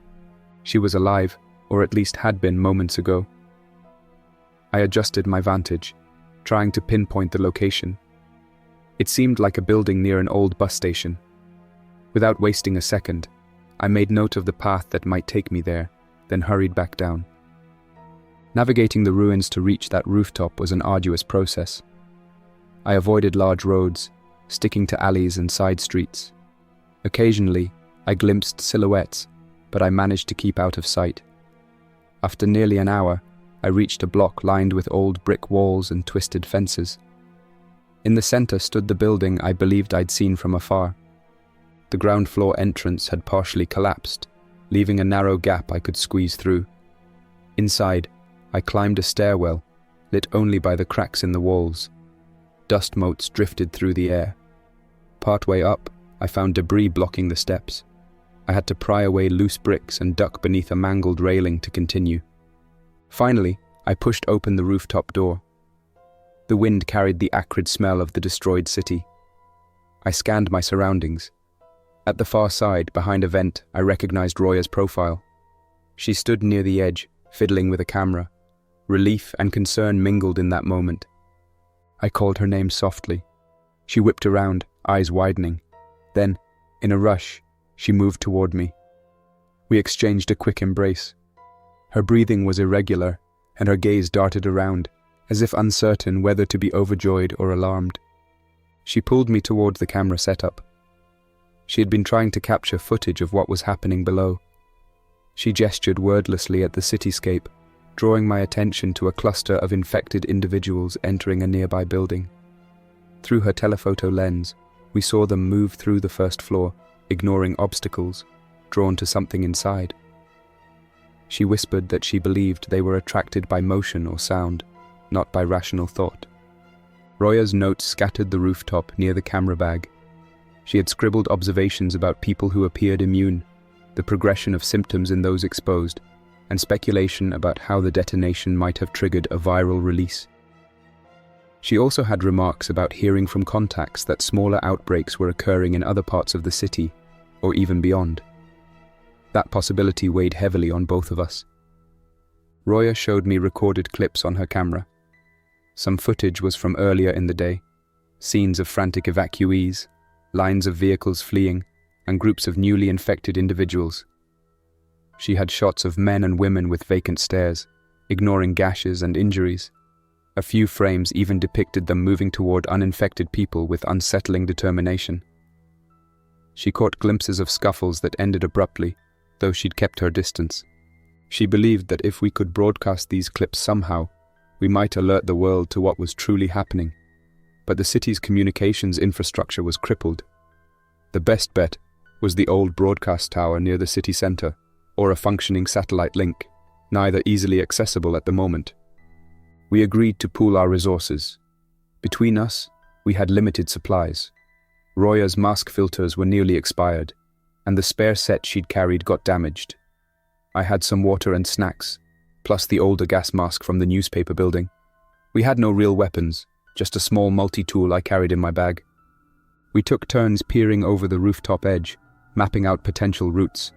She was alive, or at least had been moments ago. I adjusted my vantage, trying to pinpoint the location. It seemed like a building near an old bus station. Without wasting a second, I made note of the path that might take me there, then hurried back down. Navigating the ruins to reach that rooftop was an arduous process. I avoided large roads, sticking to alleys and side streets. Occasionally, I glimpsed silhouettes, but I managed to keep out of sight. After nearly an hour, I reached a block lined with old brick walls and twisted fences. In the center stood the building I believed I'd seen from afar. The ground floor entrance had partially collapsed, leaving a narrow gap I could squeeze through. Inside, I climbed a stairwell, lit only by the cracks in the walls. Dust motes drifted through the air. Partway up, I found debris blocking the steps. I had to pry away loose bricks and duck beneath a mangled railing to continue. Finally, I pushed open the rooftop door. The wind carried the acrid smell of the destroyed city. I scanned my surroundings. At the far side, behind a vent, I recognized Roya's profile. She stood near the edge, fiddling with a camera. Relief and concern mingled in that moment. I called her name softly. She whipped around, eyes widening. Then, in a rush, she moved toward me. We exchanged a quick embrace. Her breathing was irregular, and her gaze darted around, as if uncertain whether to be overjoyed or alarmed. She pulled me toward the camera setup. She had been trying to capture footage of what was happening below. She gestured wordlessly at the cityscape, drawing my attention to a cluster of infected individuals entering a nearby building. Through her telephoto lens, we saw them move through the first floor, ignoring obstacles, drawn to something inside. She whispered that she believed they were attracted by motion or sound, not by rational thought. Roya's notes scattered the rooftop near the camera bag. She had scribbled observations about people who appeared immune, the progression of symptoms in those exposed, and speculation about how the detonation might have triggered a viral release. She also had remarks about hearing from contacts that smaller outbreaks were occurring in other parts of the city, or even beyond. That possibility weighed heavily on both of us. Roya showed me recorded clips on her camera. Some footage was from earlier in the day, scenes of frantic evacuees, lines of vehicles fleeing, and groups of newly infected individuals. She had shots of men and women with vacant stares, ignoring gashes and injuries. A few frames even depicted them moving toward uninfected people with unsettling determination. She caught glimpses of scuffles that ended abruptly, though she'd kept her distance. She believed that if we could broadcast these clips somehow, we might alert the world to what was truly happening. But the city's communications infrastructure was crippled. The best bet was the old broadcast tower near the city center, or a functioning satellite link, neither easily accessible at the moment. We agreed to pool our resources. Between us, we had limited supplies. Roya's mask filters were nearly expired, and the spare set she'd carried got damaged. I had some water and snacks, plus the older gas mask from the newspaper building. We had no real weapons, just a small multi-tool I carried in my bag. We took turns peering over the rooftop edge, mapping out potential routes.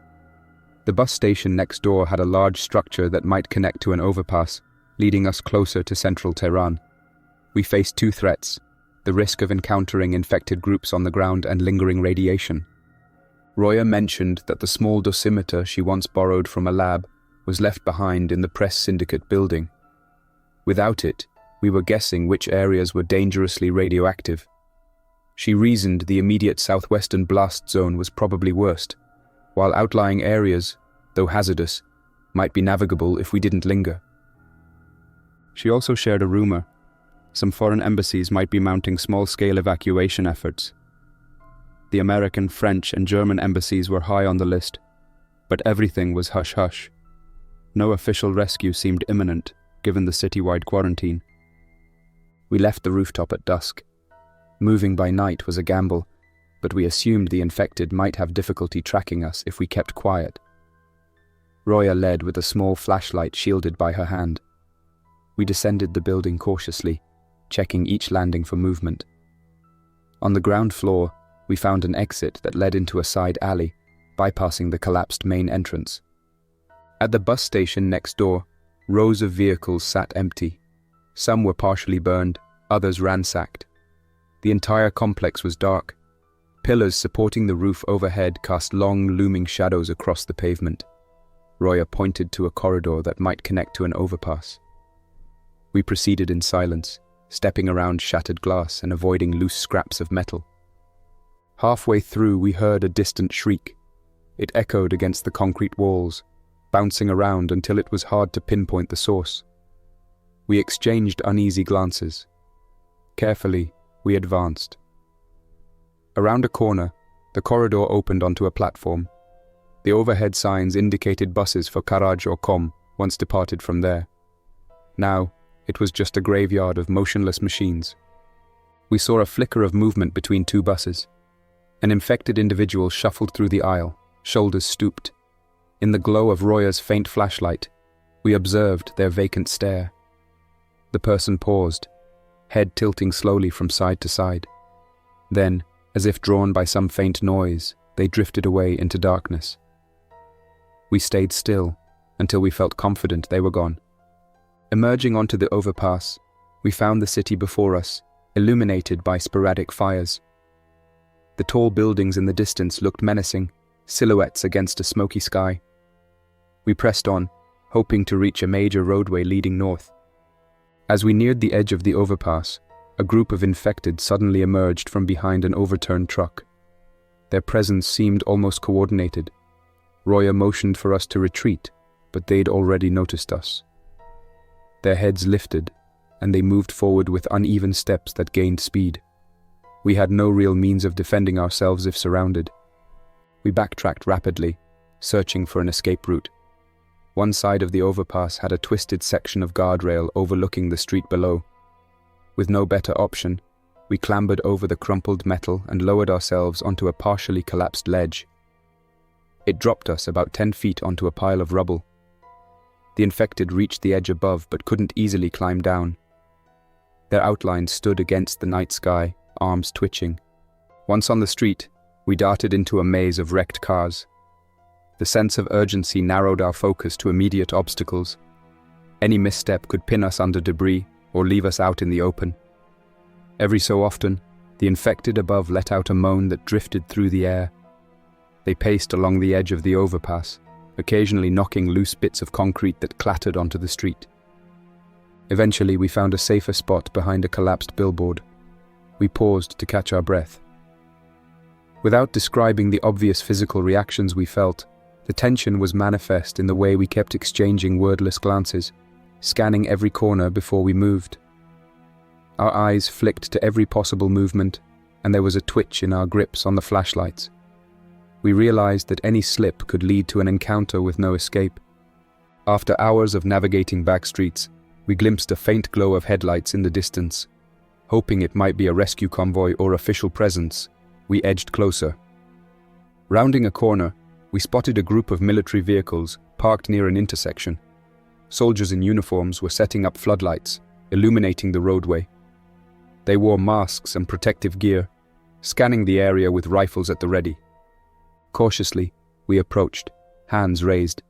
The bus station next door had a large structure that might connect to an overpass, leading us closer to central Tehran. We faced two threats: the risk of encountering infected groups on the ground and lingering radiation. Roya mentioned that the small dosimeter she once borrowed from a lab was left behind in the press syndicate building. Without it, we were guessing which areas were dangerously radioactive. She reasoned the immediate southwestern blast zone was probably worst, while outlying areas, though hazardous, might be navigable if we didn't linger. She also shared a rumor. Some foreign embassies might be mounting small-scale evacuation efforts. The American, French, and German embassies were high on the list, but everything was hush-hush. No official rescue seemed imminent, given the citywide quarantine. We left the rooftop at dusk. Moving by night was a gamble, but we assumed the infected might have difficulty tracking us if we kept quiet. Roya led with a small flashlight shielded by her hand. We descended the building cautiously, checking each landing for movement. On the ground floor, we found an exit that led into a side alley, bypassing the collapsed main entrance. At the bus station next door, rows of vehicles sat empty. Some were partially burned, others ransacked. The entire complex was dark. Pillars supporting the roof overhead cast long, looming shadows across the pavement. Roya pointed to a corridor that might connect to an overpass. We proceeded in silence, stepping around shattered glass and avoiding loose scraps of metal. Halfway through, we heard a distant shriek. It echoed against the concrete walls, bouncing around until it was hard to pinpoint the source. We exchanged uneasy glances. Carefully, we advanced. Around a corner, the corridor opened onto a platform. The overhead signs indicated buses for Karaj or Qom once departed from there. Now, it was just a graveyard of motionless machines. We saw a flicker of movement between two buses. An infected individual shuffled through the aisle, shoulders stooped. In the glow of Roya's faint flashlight, we observed their vacant stare. The person paused, head tilting slowly from side to side. Then, as if drawn by some faint noise, they drifted away into darkness. We stayed still until we felt confident they were gone. Emerging onto the overpass, we found the city before us, illuminated by sporadic fires. The tall buildings in the distance looked menacing, silhouettes against a smoky sky. We pressed on, hoping to reach a major roadway leading north. As we neared the edge of the overpass, a group of infected suddenly emerged from behind an overturned truck. Their presence seemed almost coordinated. Roya motioned for us to retreat, but they'd already noticed us. Their heads lifted, and they moved forward with uneven steps that gained speed. We had no real means of defending ourselves if surrounded. We backtracked rapidly, searching for an escape route. One side of the overpass had a twisted section of guardrail overlooking the street below. With no better option, we clambered over the crumpled metal and lowered ourselves onto a partially collapsed ledge. It dropped us about 10 feet onto a pile of rubble. The infected reached the edge above but couldn't easily climb down. Their outlines stood against the night sky, arms twitching. Once on the street, we darted into a maze of wrecked cars. The sense of urgency narrowed our focus to immediate obstacles. Any misstep could pin us under debris or leave us out in the open. Every so often, the infected above let out a moan that drifted through the air. They paced along the edge of the overpass, occasionally knocking loose bits of concrete that clattered onto the street. Eventually, we found a safer spot behind a collapsed billboard. We paused to catch our breath. Without describing the obvious physical reactions we felt, The tension was manifest in the way we kept exchanging wordless glances, scanning every corner before we moved. Our eyes flicked to every possible movement, and there was a twitch in our grips on the flashlights. We realized that any slip could lead to an encounter with no escape. After hours of navigating back streets, we glimpsed a faint glow of headlights in the distance. Hoping it might be a rescue convoy or official presence, we edged closer. Rounding a corner, we spotted a group of military vehicles parked near an intersection. Soldiers in uniforms were setting up floodlights, illuminating the roadway. They wore masks and protective gear, scanning the area with rifles at the ready. Cautiously, we approached, hands raised.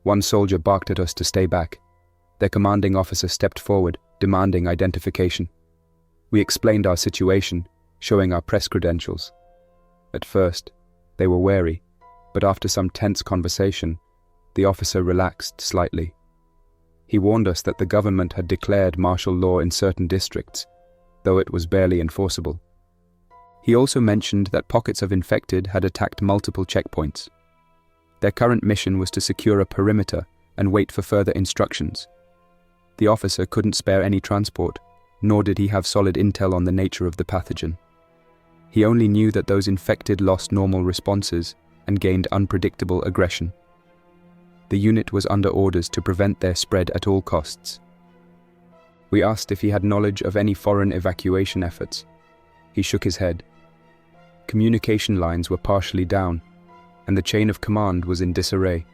One soldier barked at us to stay back. Their commanding officer stepped forward, demanding identification. We explained our situation, showing our press credentials. At first, they were wary, but after some tense conversation, the officer relaxed slightly. He warned us that the government had declared martial law in certain districts, though it was barely enforceable. He also mentioned that pockets of infected had attacked multiple checkpoints. Their current mission was to secure a perimeter and wait for further instructions. The officer couldn't spare any transport, nor did he have solid intel on the nature of the pathogen. He only knew that those infected lost normal responses and gained unpredictable aggression. The unit was under orders to prevent their spread at all costs. We asked if he had knowledge of any foreign evacuation efforts. He shook his head. Communication lines were partially down, and the chain of command was in disarray.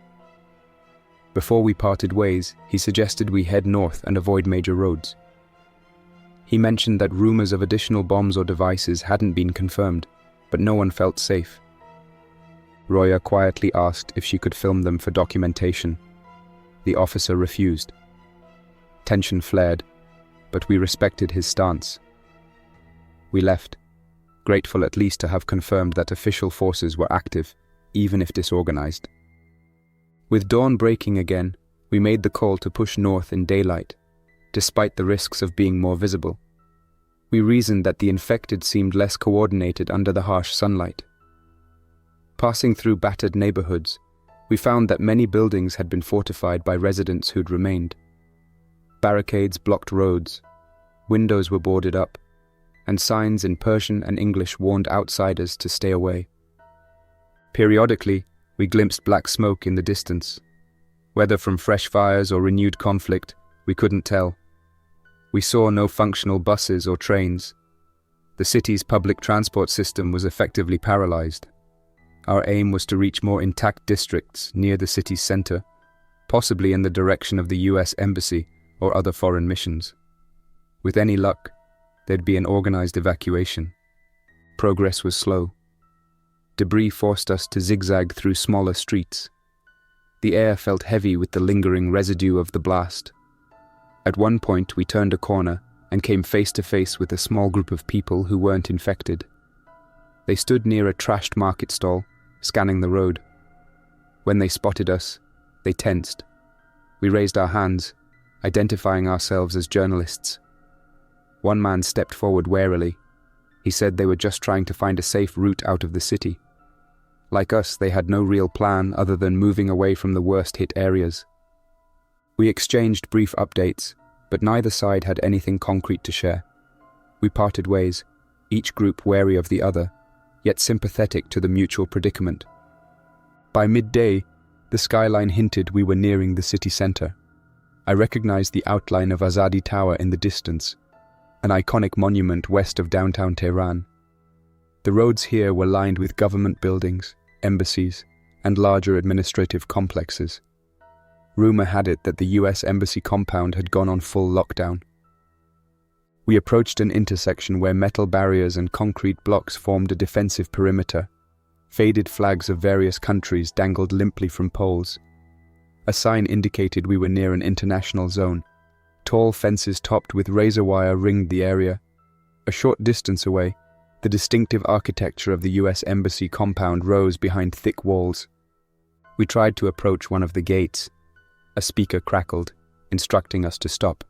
Before we parted ways, he suggested we head north and avoid major roads. He mentioned that rumors of additional bombs or devices hadn't been confirmed, but no one felt safe. Roya quietly asked if she could film them for documentation. The officer refused. Tension flared, but we respected his stance. We left, grateful at least to have confirmed that official forces were active, even if disorganized. With dawn breaking again, we made the call to push north in daylight, despite the risks of being more visible. We reasoned that the infected seemed less coordinated under the harsh sunlight. Passing through battered neighborhoods, we found that many buildings had been fortified by residents who'd remained. Barricades blocked roads, windows were boarded up, and signs in Persian and English warned outsiders to stay away. Periodically, we glimpsed black smoke in the distance. Whether from fresh fires or renewed conflict, we couldn't tell. We saw no functional buses or trains. The city's public transport system was effectively paralyzed. Our aim was to reach more intact districts near the city's center, possibly in the direction of the US Embassy or other foreign missions. With any luck, there'd be an organized evacuation. Progress was slow. Debris forced us to zigzag through smaller streets. The air felt heavy with the lingering residue of the blast. At one point, we turned a corner and came face to face with a small group of people who weren't infected. They stood near a trashed market stall, scanning the road. When they spotted us, they tensed. We raised our hands, identifying ourselves as journalists. One man stepped forward warily. He said they were just trying to find a safe route out of the city. Like us, they had no real plan other than moving away from the worst-hit areas. We exchanged brief updates, but neither side had anything concrete to share. We parted ways, each group wary of the other, yet sympathetic to the mutual predicament. By midday, the skyline hinted we were nearing the city center. I recognized the outline of Azadi Tower in the distance, an iconic monument west of downtown Tehran. The roads here were lined with government buildings, embassies, and larger administrative complexes. Rumor had it that the US Embassy compound had gone on full lockdown. We approached an intersection where metal barriers and concrete blocks formed a defensive perimeter. Faded flags of various countries dangled limply from poles. A sign indicated we were near an international zone. Tall fences topped with razor wire ringed the area. A short distance away, the distinctive architecture of the US Embassy compound rose behind thick walls. We tried to approach one of the gates. A speaker crackled, instructing us to stop.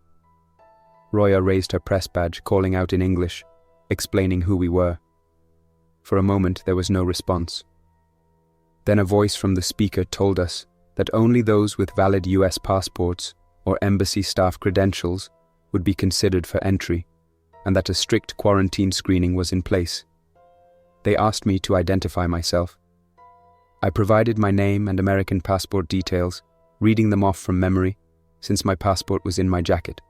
Roya raised her press badge, calling out in English, explaining who we were. For a moment, there was no response. Then a voice from the speaker told us that only those with valid US passports or embassy staff credentials would be considered for entry, and that a strict quarantine screening was in place. They asked me to identify myself. I provided my name and American passport details, reading them off from memory, since my passport was in my jacket.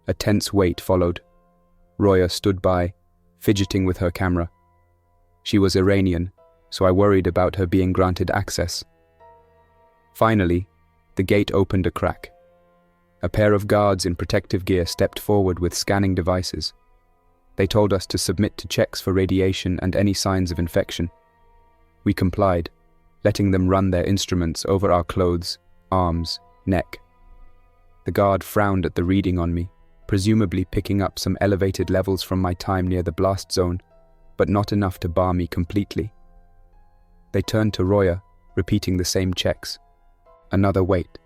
A tense wait followed. Roya stood by, fidgeting with her camera. She was Iranian, so I worried about her being granted access. Finally, the gate opened a crack. A pair of guards in protective gear stepped forward with scanning devices. They told us to submit to checks for radiation and any signs of infection. We complied, letting them run their instruments over our clothes, arms, neck. The guard frowned at the reading on me, presumably picking up some elevated levels from my time near the blast zone, but not enough to bar me completely. They turned to Roya, repeating the same checks. Another wait.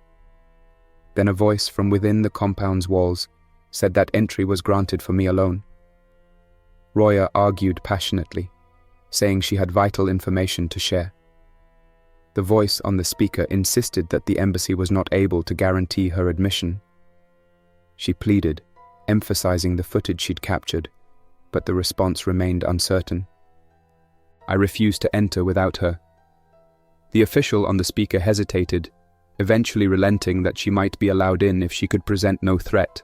Then a voice from within the compound's walls said that entry was granted for me alone. Roya argued passionately, saying she had vital information to share. The voice on the speaker insisted that the embassy was not able to guarantee her admission. She pleaded, emphasizing the footage she'd captured, but the response remained uncertain. I refused to enter without her. The official on the speaker hesitated, eventually relenting that she might be allowed in if she could present no threat.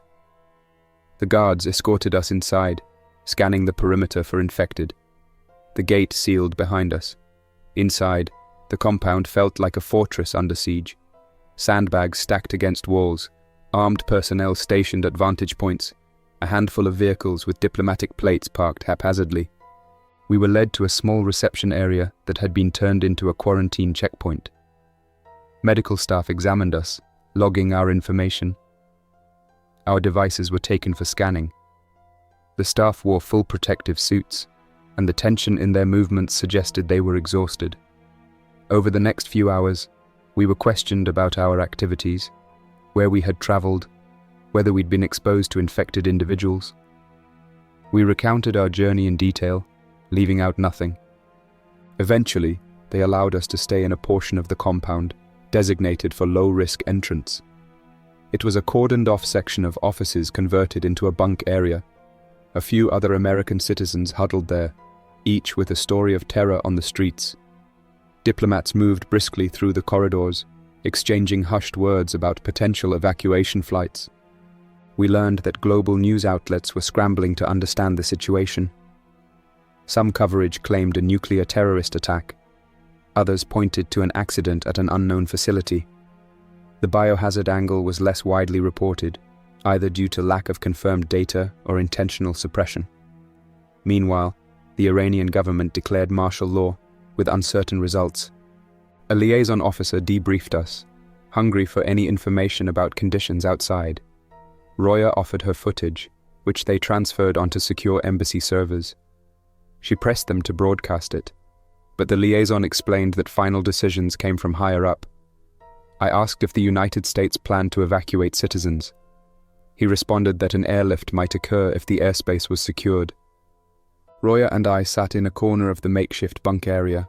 The guards escorted us inside, scanning the perimeter for infected. The gate sealed behind us. Inside, the compound felt like a fortress under siege. Sandbags stacked against walls, armed personnel stationed at vantage points, a handful of vehicles with diplomatic plates parked haphazardly. We were led to a small reception area that had been turned into a quarantine checkpoint. Medical staff examined us, logging our information. Our devices were taken for scanning. The staff wore full protective suits, and the tension in their movements suggested they were exhausted. Over the next few hours, we were questioned about our activities, where we had traveled, whether we'd been exposed to infected individuals. We recounted our journey in detail, leaving out nothing. Eventually, they allowed us to stay in a portion of the compound, designated for low-risk entrants. It was a cordoned-off section of offices converted into a bunk area. A few other American citizens huddled there, each with a story of terror on the streets. Diplomats moved briskly through the corridors, exchanging hushed words about potential evacuation flights. We learned that global news outlets were scrambling to understand the situation. Some coverage claimed a nuclear terrorist attack. Others pointed to an accident at an unknown facility. The biohazard angle was less widely reported, either due to lack of confirmed data or intentional suppression. Meanwhile, the Iranian government declared martial law, with uncertain results. A liaison officer debriefed us, hungry for any information about conditions outside. Roya offered her footage, which they transferred onto secure embassy servers. She pressed them to broadcast it, but the liaison explained that final decisions came from higher up. I asked if the United States planned to evacuate citizens. He responded that an airlift might occur if the airspace was secured. Roya and I sat in a corner of the makeshift bunk area.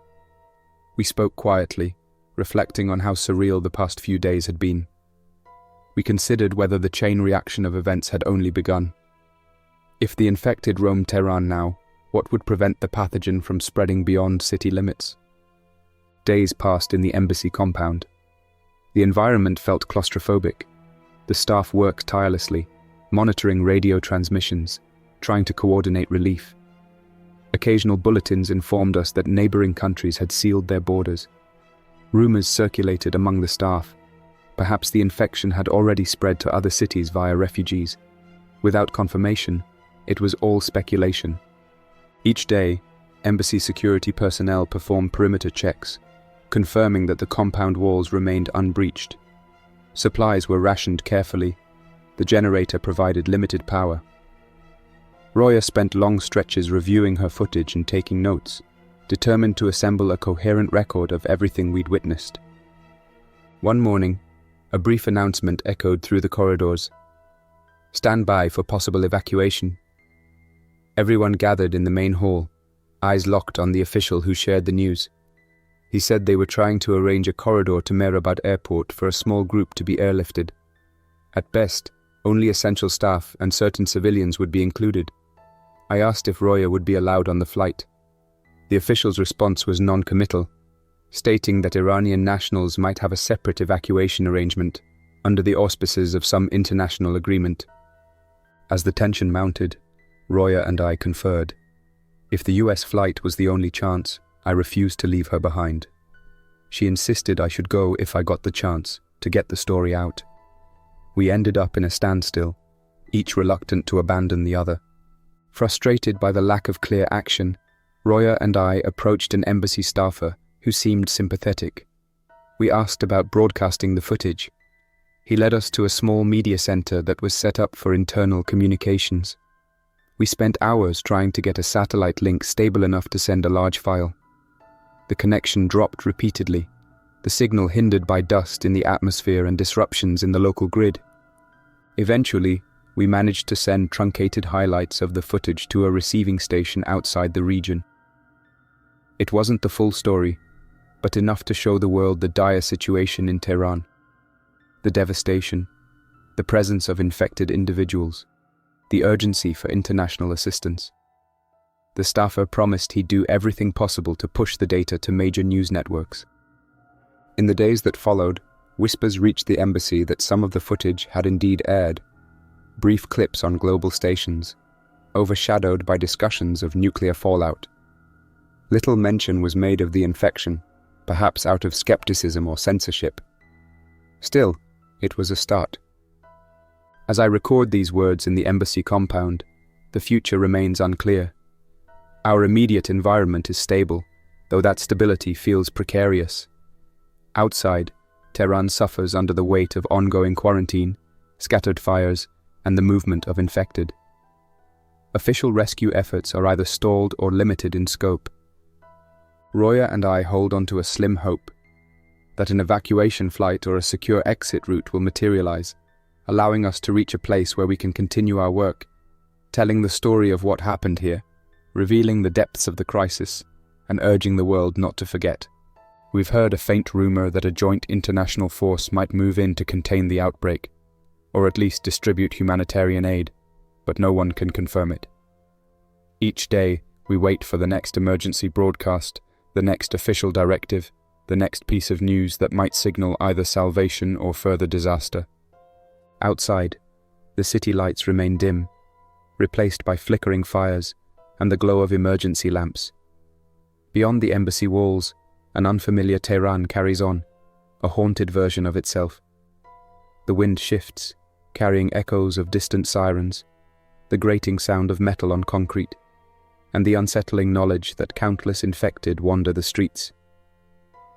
We spoke quietly, reflecting on how surreal the past few days had been. We considered whether the chain reaction of events had only begun. If the infected roamed Tehran now, what would prevent the pathogen from spreading beyond city limits? Days passed in the embassy compound. The environment felt claustrophobic. The staff worked tirelessly, monitoring radio transmissions, trying to coordinate relief. Occasional bulletins informed us that neighboring countries had sealed their borders. Rumors circulated among the staff. Perhaps the infection had already spread to other cities via refugees. Without confirmation, it was all speculation. Each day, embassy security personnel performed perimeter checks, confirming that the compound walls remained unbreached. Supplies were rationed carefully. The generator provided limited power. Roya spent long stretches reviewing her footage and taking notes, determined to assemble a coherent record of everything we'd witnessed. One morning, a brief announcement echoed through the corridors. "Stand by for possible evacuation." Everyone gathered in the main hall, eyes locked on the official who shared the news. He said they were trying to arrange a corridor to Mehrabad Airport for a small group to be airlifted. At best, only essential staff and certain civilians would be included. I asked if Roya would be allowed on the flight. The official's response was non-committal, stating that Iranian nationals might have a separate evacuation arrangement under the auspices of some international agreement. As the tension mounted, Roya and I conferred. If the US flight was the only chance, I refused to leave her behind. She insisted I should go if I got the chance to get the story out. We ended up in a standstill, each reluctant to abandon the other. Frustrated by the lack of clear action, Roya and I approached an embassy staffer who seemed sympathetic. We asked about broadcasting the footage. He led us to a small media center that was set up for internal communications. We spent hours trying to get a satellite link stable enough to send a large file. The connection dropped repeatedly, the signal hindered by dust in the atmosphere and disruptions in the local grid. Eventually, we managed to send truncated highlights of the footage to a receiving station outside the region. It wasn't the full story, but enough to show the world the dire situation in Tehran. The devastation, the presence of infected individuals, the urgency for international assistance. The staffer promised he'd do everything possible to push the data to major news networks. In the days that followed, whispers reached the embassy that some of the footage had indeed aired, brief clips on global stations, overshadowed by discussions of nuclear fallout. Little mention was made of the infection, perhaps out of skepticism or censorship. Still, it was a start. As I record these words in the embassy compound, the future remains unclear. Our immediate environment is stable, though that stability feels precarious. Outside, Tehran suffers under the weight of ongoing quarantine, scattered fires, and the movement of infected. Official rescue efforts are either stalled or limited in scope. Roya and I hold on to a slim hope that an evacuation flight or a secure exit route will materialize, allowing us to reach a place where we can continue our work, telling the story of what happened here, revealing the depths of the crisis, and urging the world not to forget. We've heard a faint rumor that a joint international force might move in to contain the outbreak, or at least distribute humanitarian aid, but no one can confirm it. Each day, we wait for the next emergency broadcast, the next official directive, the next piece of news that might signal either salvation or further disaster. Outside, the city lights remain dim, replaced by flickering fires and the glow of emergency lamps. Beyond the embassy walls, an unfamiliar Tehran carries on, a haunted version of itself. The wind shifts, carrying echoes of distant sirens, the grating sound of metal on concrete, and the unsettling knowledge that countless infected wander the streets.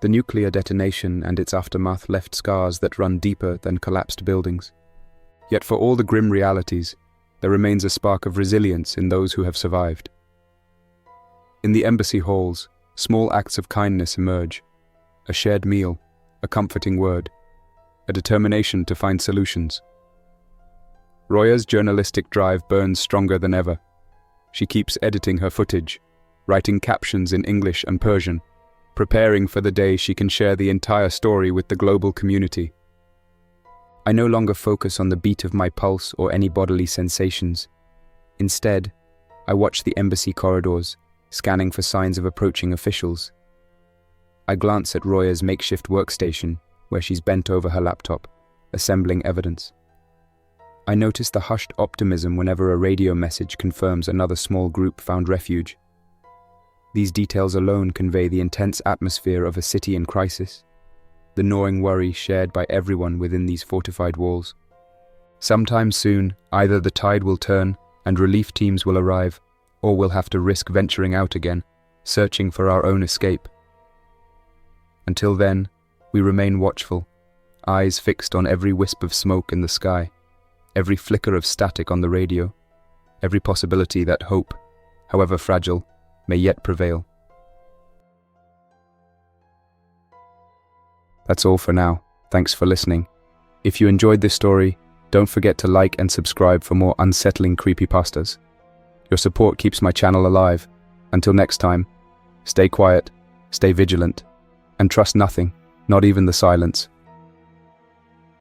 The nuclear detonation and its aftermath left scars that run deeper than collapsed buildings. Yet for all the grim realities, there remains a spark of resilience in those who have survived. In the embassy halls, small acts of kindness emerge: a shared meal, a comforting word, a determination to find solutions. Roya's journalistic drive burns stronger than ever. She keeps editing her footage, writing captions in English and Persian, preparing for the day she can share the entire story with the global community. I no longer focus on the beat of my pulse or any bodily sensations. Instead, I watch the embassy corridors, scanning for signs of approaching officials. I glance at Roya's makeshift workstation, where she's bent over her laptop, assembling evidence. I notice the hushed optimism whenever a radio message confirms another small group found refuge. These details alone convey the intense atmosphere of a city in crisis, the gnawing worry shared by everyone within these fortified walls. Sometime soon, either the tide will turn and relief teams will arrive, or we'll have to risk venturing out again, searching for our own escape. Until then, we remain watchful, eyes fixed on every wisp of smoke in the sky, every flicker of static on the radio, every possibility that hope, however fragile, may yet prevail. That's all for now. Thanks for listening. If you enjoyed this story, don't forget to like and subscribe for more unsettling creepypastas. Your support keeps my channel alive. Until next time, stay quiet, stay vigilant, and trust nothing, not even the silence.